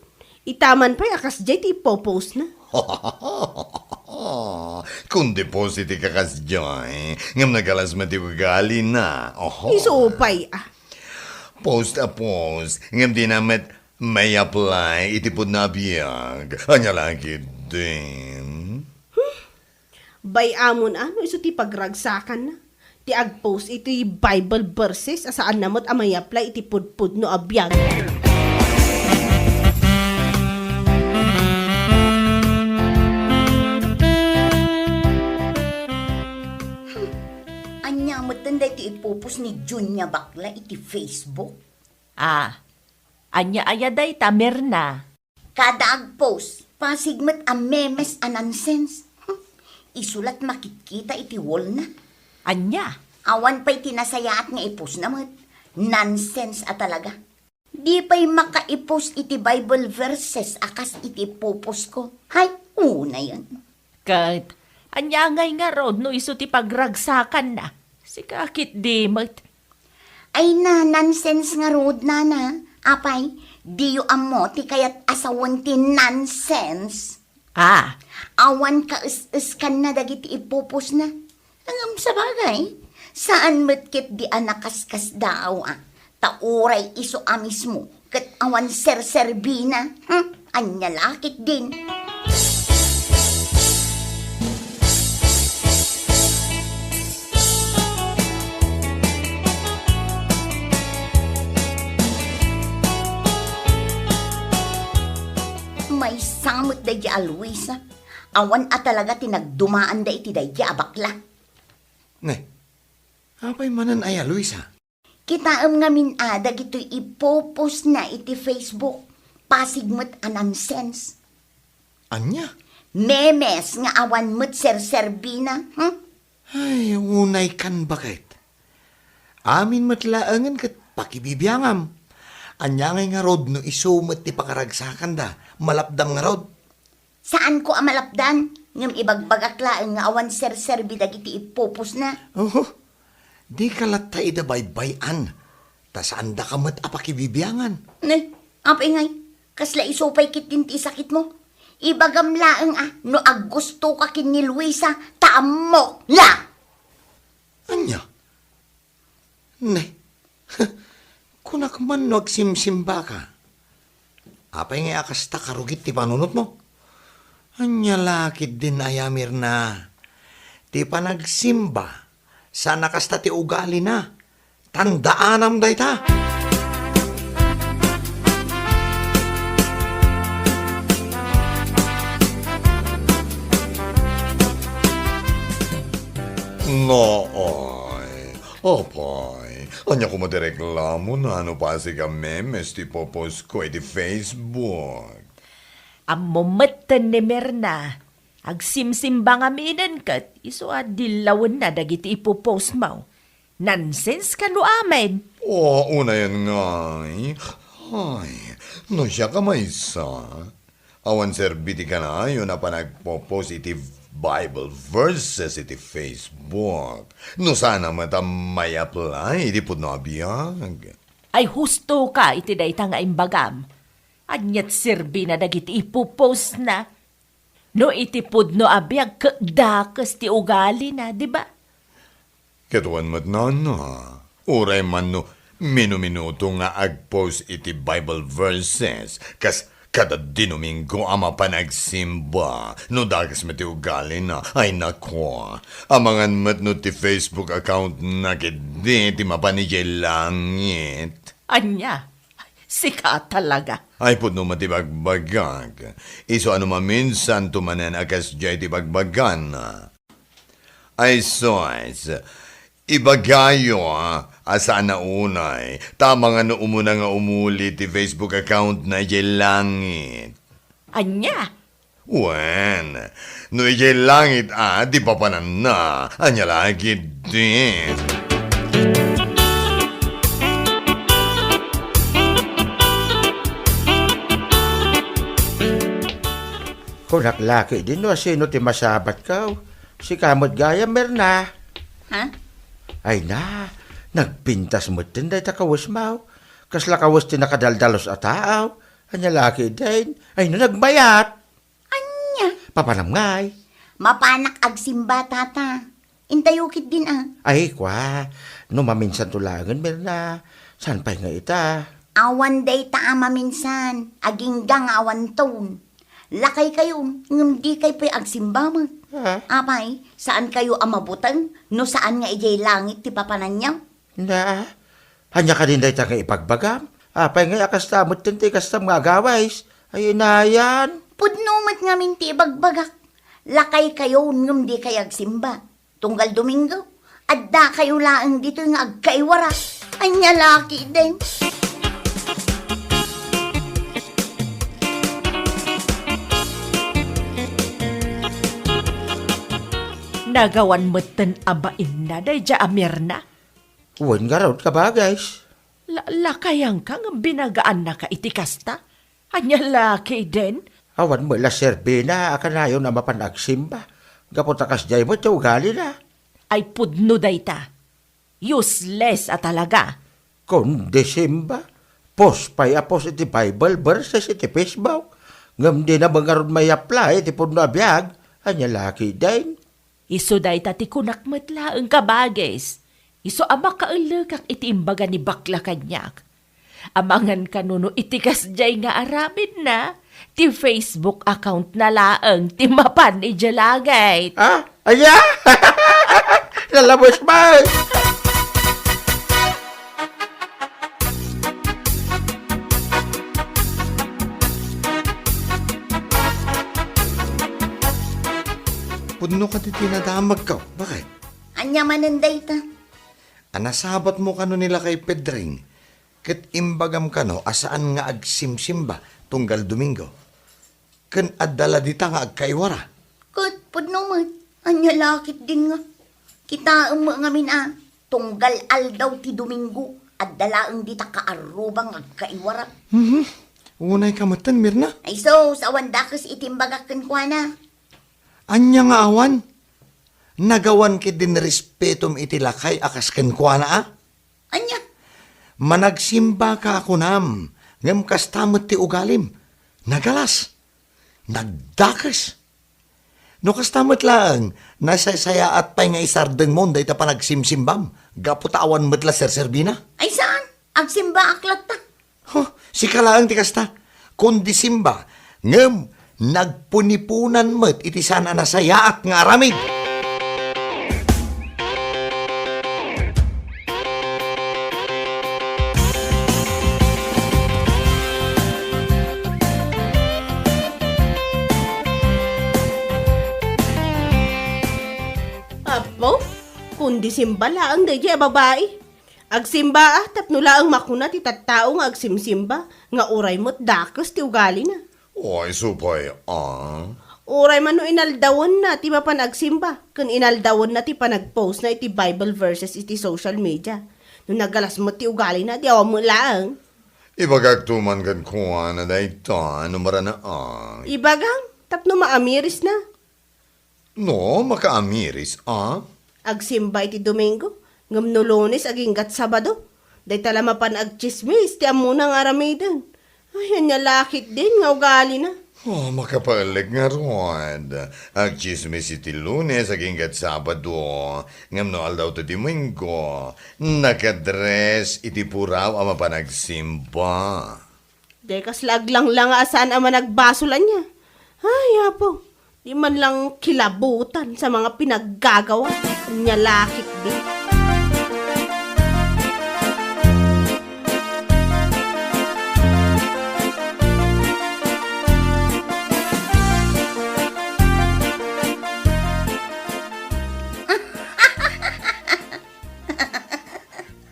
Speaker 7: Itaman pa'y akas jay ti ipopost na.
Speaker 6: Kundi post iti kakasjoy, ngam nagalas mati ugali na.
Speaker 7: Isupay
Speaker 6: Post a post, ngam di namat may apply, itipod na biyag. Anya lagi din.
Speaker 7: Bay amon iso ti pagragsakan na. Ti agpost iti Bible verses asaan namot amay apply iti pudpud no abiyag.
Speaker 4: Anya mo tanda iti ipupos ni Junya bakla iti Facebook.
Speaker 2: Anya ayaday tamer na.
Speaker 4: Kada agpost, pasigmat a memes a nonsense. Isulat makikita iti wall na.
Speaker 2: Anya?
Speaker 4: Awan pa'y tinasayaat nga ipos naman. Nonsense a talaga. Di pa'y makaipos iti Bible verses akas iti pupos ko. Hay, una yan.
Speaker 2: Kat, anya ngay nga rod no iso ti pagragsakan na. Sikakit dimot.
Speaker 4: Ay na, nonsense nga road na. Apay, diyo amo ti kayat asawan ti nonsense. Awan ka is kan na dagiti ipupos na. Angam sa bagay, saan matkit di anakaskas daw Tauray iso amis mo, kat awan ser-serbina. Anya lakit din. May samot da di Luisa. Awan talaga tinagdumaan da iti da di abakla.
Speaker 6: Apay manan ay Luisa?
Speaker 4: Kitaam ngamin dagito'y ipopos na iti Facebook. Pasigmot a nonsense.
Speaker 6: Anya?
Speaker 4: Memes nga awan mo't ser-serbina.
Speaker 6: Ay, unay kan bakit? Amin matlaangan kat pakibibiyangam. Anya nga rod no isumat ti pakaragsakan da. Malapdam nga rod.
Speaker 4: Saan ko amalapdan? Ngam ibagbagaklaan nga awan ser-serbi dagiti ipopos na.
Speaker 6: Di kalat ida baybayan. Tasaan da kamat apakibibiyangan.
Speaker 4: Apay ngay, kasla isupay kit din ti sakit mo. Ibagamlaang no aggusto ka kin ni Luisa, taamo la!
Speaker 6: Anya? Kunak man no agsimsimba ka. Apay nga akasta karugit ti panunot mo. Anya lakit din ayamir na. Ti panagsimba. Sana kasta ti ugali na. Tandaanam day ta. Nooy. Opoy. Anya ko madireklamo na ano pa si ka memes ti popost ko iti Facebook.
Speaker 2: Ammo matan ni Merna. Agsimsimba nga minan kat, iso dilawan na dagiti ipopost mo. Nonsense ka no amen.
Speaker 6: Una yan nga. Ay, no siya ka may isa. Awan serbiti ka na yun na pa nagpo-post iti Bible verses iti Facebook. No sana mata may apply, iti po nabiyag.
Speaker 2: Ay husto ka iti dayta nga imbagam. Anyat sirbi na dagiti ipopost na. No iti pudno abiyag kagdakas ti ugali na, di ba?
Speaker 6: Katuan mat na na. Uray man no, minuto nga agpost iti Bible verses. Kas kada dinumingo ama pa nagsimba. No dagas mati ugali na. Ay nako. Amangan mat no ti Facebook account na kidi ti mapanigay langit.
Speaker 2: Anya, sika talaga.
Speaker 6: Ay po no matibagbagag. Iso ano maminsan tumanan akas jay ti bagbagan na. Ay sois. Ibagayo asa na unay. Tama nga no umuna nga umuli ti Facebook account na ijay langit.
Speaker 2: Anya,
Speaker 6: Wen, no ijay langit di pa panan na. Anya lagi din.
Speaker 5: Kung naklaki din no, sino ti masabat ka? Si kamot gaya Merna.
Speaker 4: Ha?
Speaker 5: Ay na, nagpintas mo din dahi ta kawas mo. Kasla kawas ti nakadaldalos at taaw. Anya laki din. Ay no, nagbayat.
Speaker 4: Anya?
Speaker 5: Papanam ngay.
Speaker 4: Mapanak agsimba, tata. Intayukit din
Speaker 5: Ay kwa, no maminsan tulangan Merna. San pa'y nga ita?
Speaker 4: Awan day ta maminsan. Aginggang awan ton. Lakay kayo, ngam di kay pa'y agsimba mo. Apay, saan kayo amabutang? No saan nga ijay langit ti papananyaw?
Speaker 5: Na, hanya ka din dahi ta nga ipagbagam. Apay nga akastamot din ti kastam nga agaways. Ay na yan.
Speaker 4: Pudnumat nga minti bagbagak. Lakay kayo, ngam di kay agsimba. Tunggal Domingo, adda kayo laang dito nga agkaiwara. Anya laki din.
Speaker 2: nagawan mo tan abain na day ja Amirna.
Speaker 5: Uwan nga raw ka ba, guys?
Speaker 2: Lakayang kang binagaan na ka itikasta. Anya laki din.
Speaker 5: Awan mo la serbina, akanayo na mapanagsimba. Gaputakas jay mo, ugali na.
Speaker 2: Ay pudno day ta. Useless at talaga.
Speaker 5: Kung Desimba, post pa'y apos iti Bible verses iti Facebook. Ngam di na bangarod may apply iti pudno abiyag. Anya laki din.
Speaker 2: Iso day ta ti kunakmat laang kabages. Iso ama kaulagak iti imbaga ni bakla kanyak. Amangan kanuno itikas jay nga aramid na. Ti Facebook account na laang ti mapan ni Jalagay.
Speaker 5: Ah, aya! Nalabos ba?
Speaker 6: Pudno ka ti tinadamag ka. Bakit?
Speaker 4: Anya mananday ta.
Speaker 6: Anasabat mo kano nila kay Pedring. Ket imbagam kano asaan nga agsimsimba tunggal Domingo. Ken addala dita nga agkaiwara.
Speaker 4: Kat pudno mat. Anya lakit din nga. Kita mo nga mina. Tunggal aldaw ti Domingo. At dalaang dita kaarubang agkaiwara.
Speaker 6: Unay kamatan, Mirna.
Speaker 4: Ay so, sa wandakas itimbagakan kwa na.
Speaker 6: Anya nga awan. Nagawan ki din respetom iti lakay akas kenkwana
Speaker 4: Anya?
Speaker 6: Managsimba ka ako nam. Ngam kastamot ti ugalim. Nagalas. Nagdakas. No kastamot lang. Nasasaya at pa'y nga isardeng mo. Dahil ta pa nagsimsimbam. Gaputawan matla Serbina.
Speaker 4: Ay saan? Agsimba aklat ta.
Speaker 6: Si kalaang ti kasta. Kundi simba. Ngam, nagpunipunan mo't iti sana nasaya at nga aramid.
Speaker 7: Apo, kundi simbala ang dadya babae. Agsimba tapnula ang makuna ti tattao nga agsimsimba, nga uray mo't dakos ti ugali na.
Speaker 6: Oy, supay,
Speaker 7: Uray man no inaldawon na ti mapan agsimba, kun inaldawon na ti panagpost na iti Bible verses iti social media. No nagalas mo ti ugali na, di awa mo lang.
Speaker 6: Ibagagtuman kan kuha na dayta, numara na
Speaker 7: Ibagang, tapno maamiris na.
Speaker 6: No, makaamiris,
Speaker 7: Agsimba iti Domingo, ngam no Lunes aging gat Sabado. Day tala mapan agchismis, ti amuna nga ramidan. Ay, anya lakit din nga ugali na.
Speaker 6: Oh, makapalig nga rod. Agchismis iti Lunes, aging gat Sabado. Ngam no aldaw to Domingo. Nakadres iti puraw ama panagsimba.
Speaker 7: Dekas laglang lang asan ama nagbasulan niya. Ay, apo, di man lang kilabutan sa mga pinaggagawa. Anya lakit din.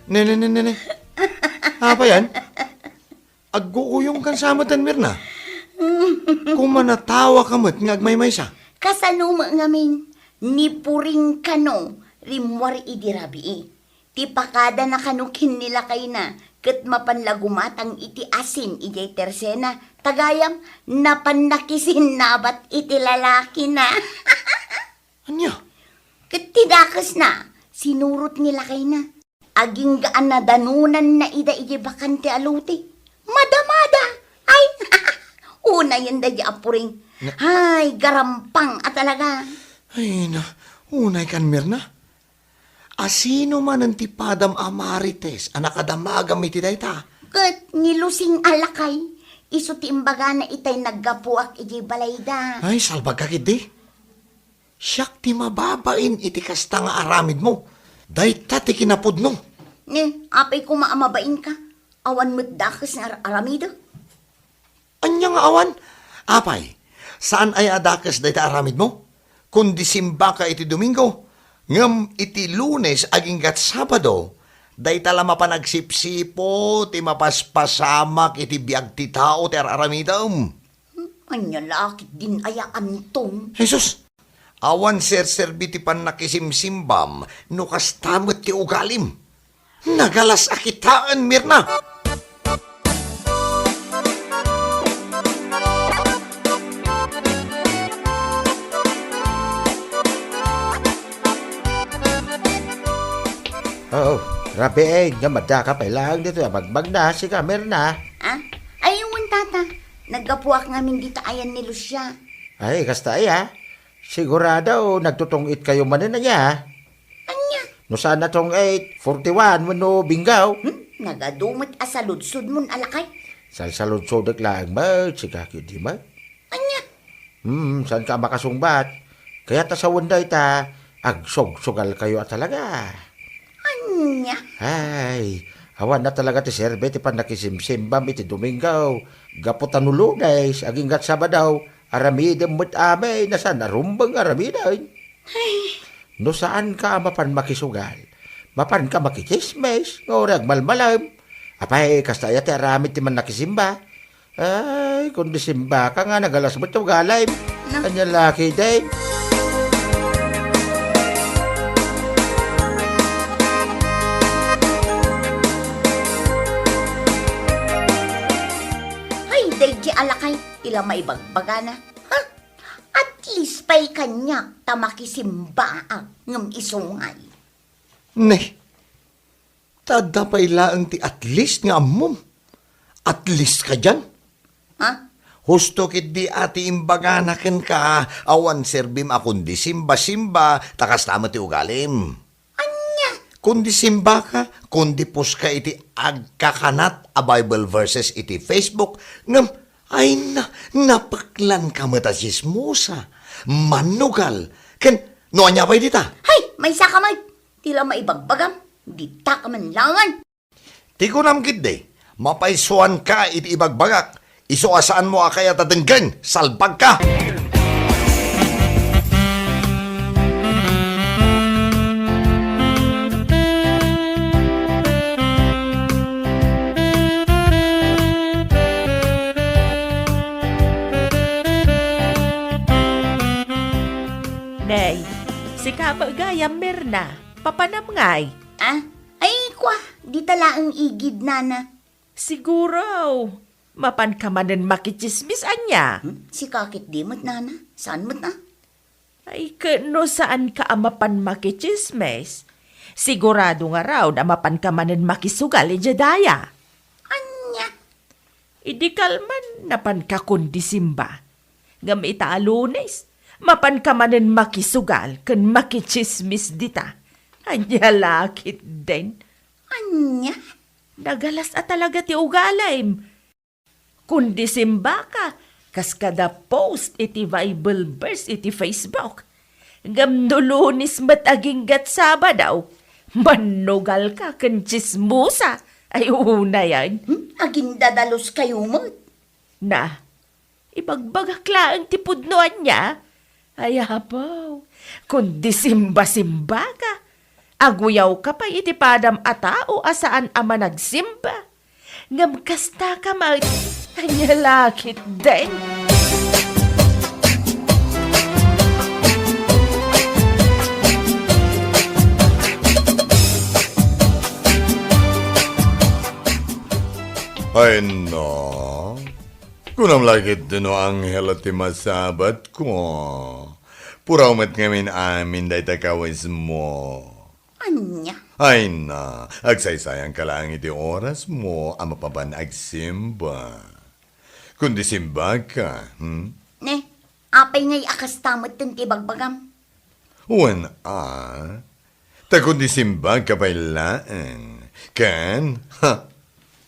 Speaker 5: Ne. Apa yan? Agguuyong kan sa amatan, Mirna. Kung manatawa ka mo't ngagmaymay sa.
Speaker 4: Kasano ngamin, ni puring kano, rimwar idirabi. Ti pakada na kanukin nila kay na, kat mapanlagumatang iti asin ijay tersena, tagayam napannakisin nabat iti lalaki na.
Speaker 5: Anya?
Speaker 4: Kat tidakas na, sinurot nila kay na. Aging gaan na danunan na ida ijay bakante aluti. Madamada! Ay, una yun da apuring. Ay, garampang at talaga.
Speaker 5: Ay na, unay kan, Mirna. Asino man ang tipadam amarites, anakadamagam iti dayta.
Speaker 4: Kat nilusing alakay, iso ti imbaga na itay naggapuak ijay balayda.
Speaker 5: Ay, salbag ka kiti. Siyak ti mababain iti kasta nga aramid mo. Dayta ti kinapod no.
Speaker 4: Ne, apay ko maamabain ka. Awan mo't dakas na aramido.
Speaker 5: Anya nga awan? Apay, saan ay adakas dayta aramid mo? Kundi simba ka iti Domingo, ngam iti Lunes aging gat Sabado, dayta lama pa nagsipsipo, ti mapaspasamak iti biag ti tao ti aramidam.
Speaker 4: Anya lakit din aya antong.
Speaker 5: Jesus, awan serserbi ti pan nakisimsimbam, no kastamot ti ugalim. Nagalas akitaan, Mirna.
Speaker 1: Oh, rabi gamada ka pa lang dito. Magbag na si kamer na.
Speaker 4: Ah? Ayun tata. Naggapuak ngamin dito ayan ni Lucia.
Speaker 1: Ay, kasta ay ha. Sigurado, nagtutungit kayo manin na niya.
Speaker 4: Anya?
Speaker 1: No sana tong 8:41 wano binggaw.
Speaker 4: Nagadumot asaludsud mon alakay.
Speaker 1: Salsalod-sodek lang ba? Sige, di ba?
Speaker 4: Anya?
Speaker 1: Saan ka makasungbat? Kaya ta sa wanday ta, agsog-sugal kayo at talaga.
Speaker 4: Anya?
Speaker 1: Ay, awan na talaga ti serbe ti pan nakisimsimbam iti Domingaw. Gaputan ulo guys, aging gat Sabadaw, aramidem mo't amay, nasan narumbang aramiday. No saan ka mapan makisugal? Mapan ka makichismes, ngorag malmalam. Apay, kasta ti aramid ti man nakisimba. Ay, kung disimba ka nga, nagalas mo't ugalay. Kanya laki day.
Speaker 4: Alakay, ila maibagbaga na. Ha? At least pa'y kanyak tamakisimbaang ngam isungay.
Speaker 5: Ne, tada pa ilaang ti at least nga amom. At least ka dyan.
Speaker 4: Ha?
Speaker 5: Husto kit di ati imbaganakin ka, awan serbim akong di simba-simba, takas tama ti ugalim.
Speaker 4: Anya?
Speaker 5: Kundi simba ka, kundi pus ka iti agkakanat a Bible verses iti Facebook, ngam, ay napaklan ka matasismusa, manugal, ken, no anya pa'y dita?
Speaker 4: Hay, may sakamay, tila maibagbagam, di ta ka man langan.
Speaker 5: Ti ko namgid de, mapaisuan ka iti ibagbagak, iso asaan mo akaya tatenggan, salbag ka!
Speaker 2: tama gayam, Mirna. Papanam ngay.
Speaker 4: Ah? Ay, kwa, di tala ang igid, nana.
Speaker 2: Siguro, mapan ka manan makichismis anya.
Speaker 4: Si kakit di mo't, nana. Saan mo't na?
Speaker 2: Ay, kano saan ka amapan makichismis? Sigurado nga raw na mapan ka manan makisugal daya.
Speaker 4: Anya?
Speaker 2: Idi kalman napan ka kundi simba. Gamita Lunes, mapan ka manan makisugal kan makichismis dita. Anya lakit din.
Speaker 4: Anya?
Speaker 2: Nagalas at talaga ti ugalim. Kundi simba ka, kas kada post iti Bible verse iti Facebook. Gamno Lunes mataging gat Sabadaw. Manugal ka kan chismusa. Ay una yan.
Speaker 4: Aging dadalos kayo mo't.
Speaker 2: Na, ibagbagaklaan ti pudnoan niya. Ay hapaw, kundi simba-simba ka. Aguyaw ka pa iti padam a tao asaan ama nagsimba. Ngam kasta ka mag... Anya lakit din.
Speaker 6: Ay no, kunam lagi no anghel at masabat ko. Puraw mat ngamin amin day takawis mo.
Speaker 4: Anya?
Speaker 6: Ay na, agsaysayang ka lang iti oras mo ang mapaban agsimba. Kundi simba ka,
Speaker 4: Ne, apay ngay akas tamot tin tibagbagam.
Speaker 6: Wan ta kundi simba ka pailaan. Kan,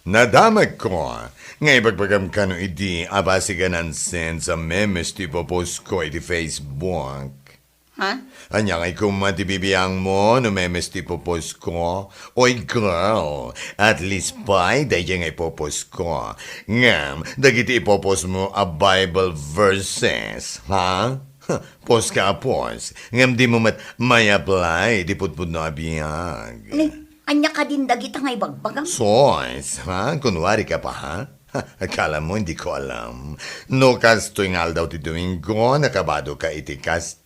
Speaker 6: nadamag ko, nga ibagbagam ka no idi abasiganan sen sa memes ti popos ko iti Facebook.
Speaker 4: Ha?
Speaker 6: Anya ngay kumatibibiyang mo no memes ti popos ko. Oy girl, at least pa dahi ngay popos ko. Ngam, dagiti ipopos mo a Bible verses, ha? Pos ka pos. Ngam di mo may apply, di putpud no abiyag.
Speaker 4: Ne, anya ka din dagita ngay bagbagam.
Speaker 6: Sois, ha? Kunwari ka pa, ha? Akala mo, hindi ko alam. No kas tuwing aldaw ti Domingo, nakabado ka iti kasta.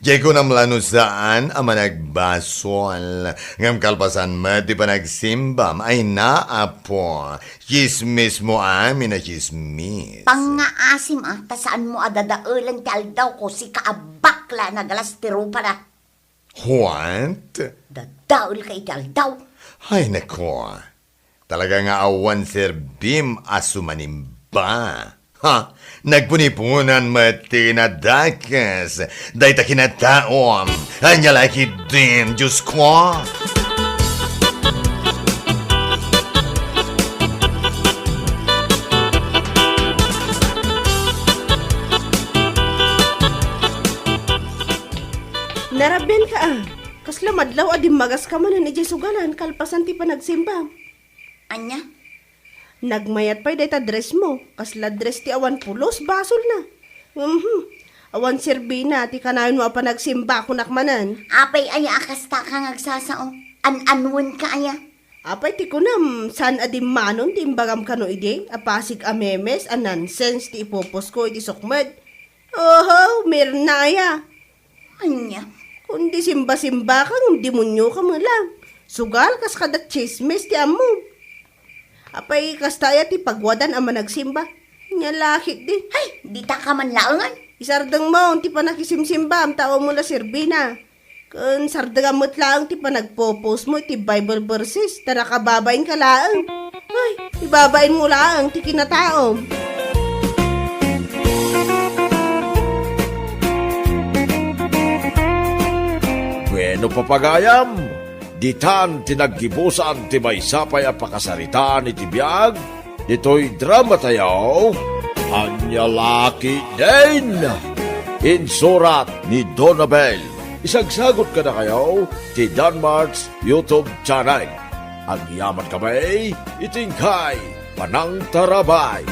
Speaker 6: Jay ko namlano saan ama nagbasol. Ngam kalpasan mo, di pa nagsimbam. Ay naapo. Chismis mo amin na chismis.
Speaker 4: Pangaasim ta saan mo adadaulan ti aldaw ko si kaabakla na galastiro pa na.
Speaker 6: What?
Speaker 4: Dadaul ka iti aldaw.
Speaker 6: Ay nako. Talaga nga awan serbim asumanimba. Ha? Nagpunipunan mati na dakas. Day ta kinataom. Anya laki din, Diyos ko.
Speaker 7: Narabyan ka Kasla madlaw adim magas ka man ni sugalan kalpasan ti pa nagsimba.
Speaker 4: Anya?
Speaker 7: Nagmayat pa'y data dress mo. Kasla dress ti awan pulos, basol na. Awan sirbina, ti kanayon mo pa nagsimba kunakmanan.
Speaker 4: Apay aya akas ta ka ngagsasao. An-anwan ka aya.
Speaker 7: Apay ti kunam, san adim manon ti imbagam kano ide, apasig a memes, a nonsense ti ipopos ko iti sukmed. Oho, Mirna aya.
Speaker 4: Anya?
Speaker 7: Kundi simba-simba kang demonyo ka mo lang. Sugal kas kada chismes ti amo. Apay kastaya ti pagwadan ama nagsimba. Nyalakit di.
Speaker 4: Ay, di ta ka man laangan.
Speaker 7: Isardang mo, ti pa nakisimsimba, am tao mo na sirbina. Kun sardagan mo't lang, ti pa nagpo-post mo, ti Bible verses, tara kababain ka laang. Ay, ibabain mo laang, ti kinataom.
Speaker 1: Bueno papagayam, ditan tinaggibusan ti may sapay a pakasaritaan iti biyag, dito'y drama tayo, Anya Laki din. Insurat ni Donabel. Isagsagot ka na kayo ti Danmarks YouTube channel. Ang yaman kamay, itingkay, panang tarabay.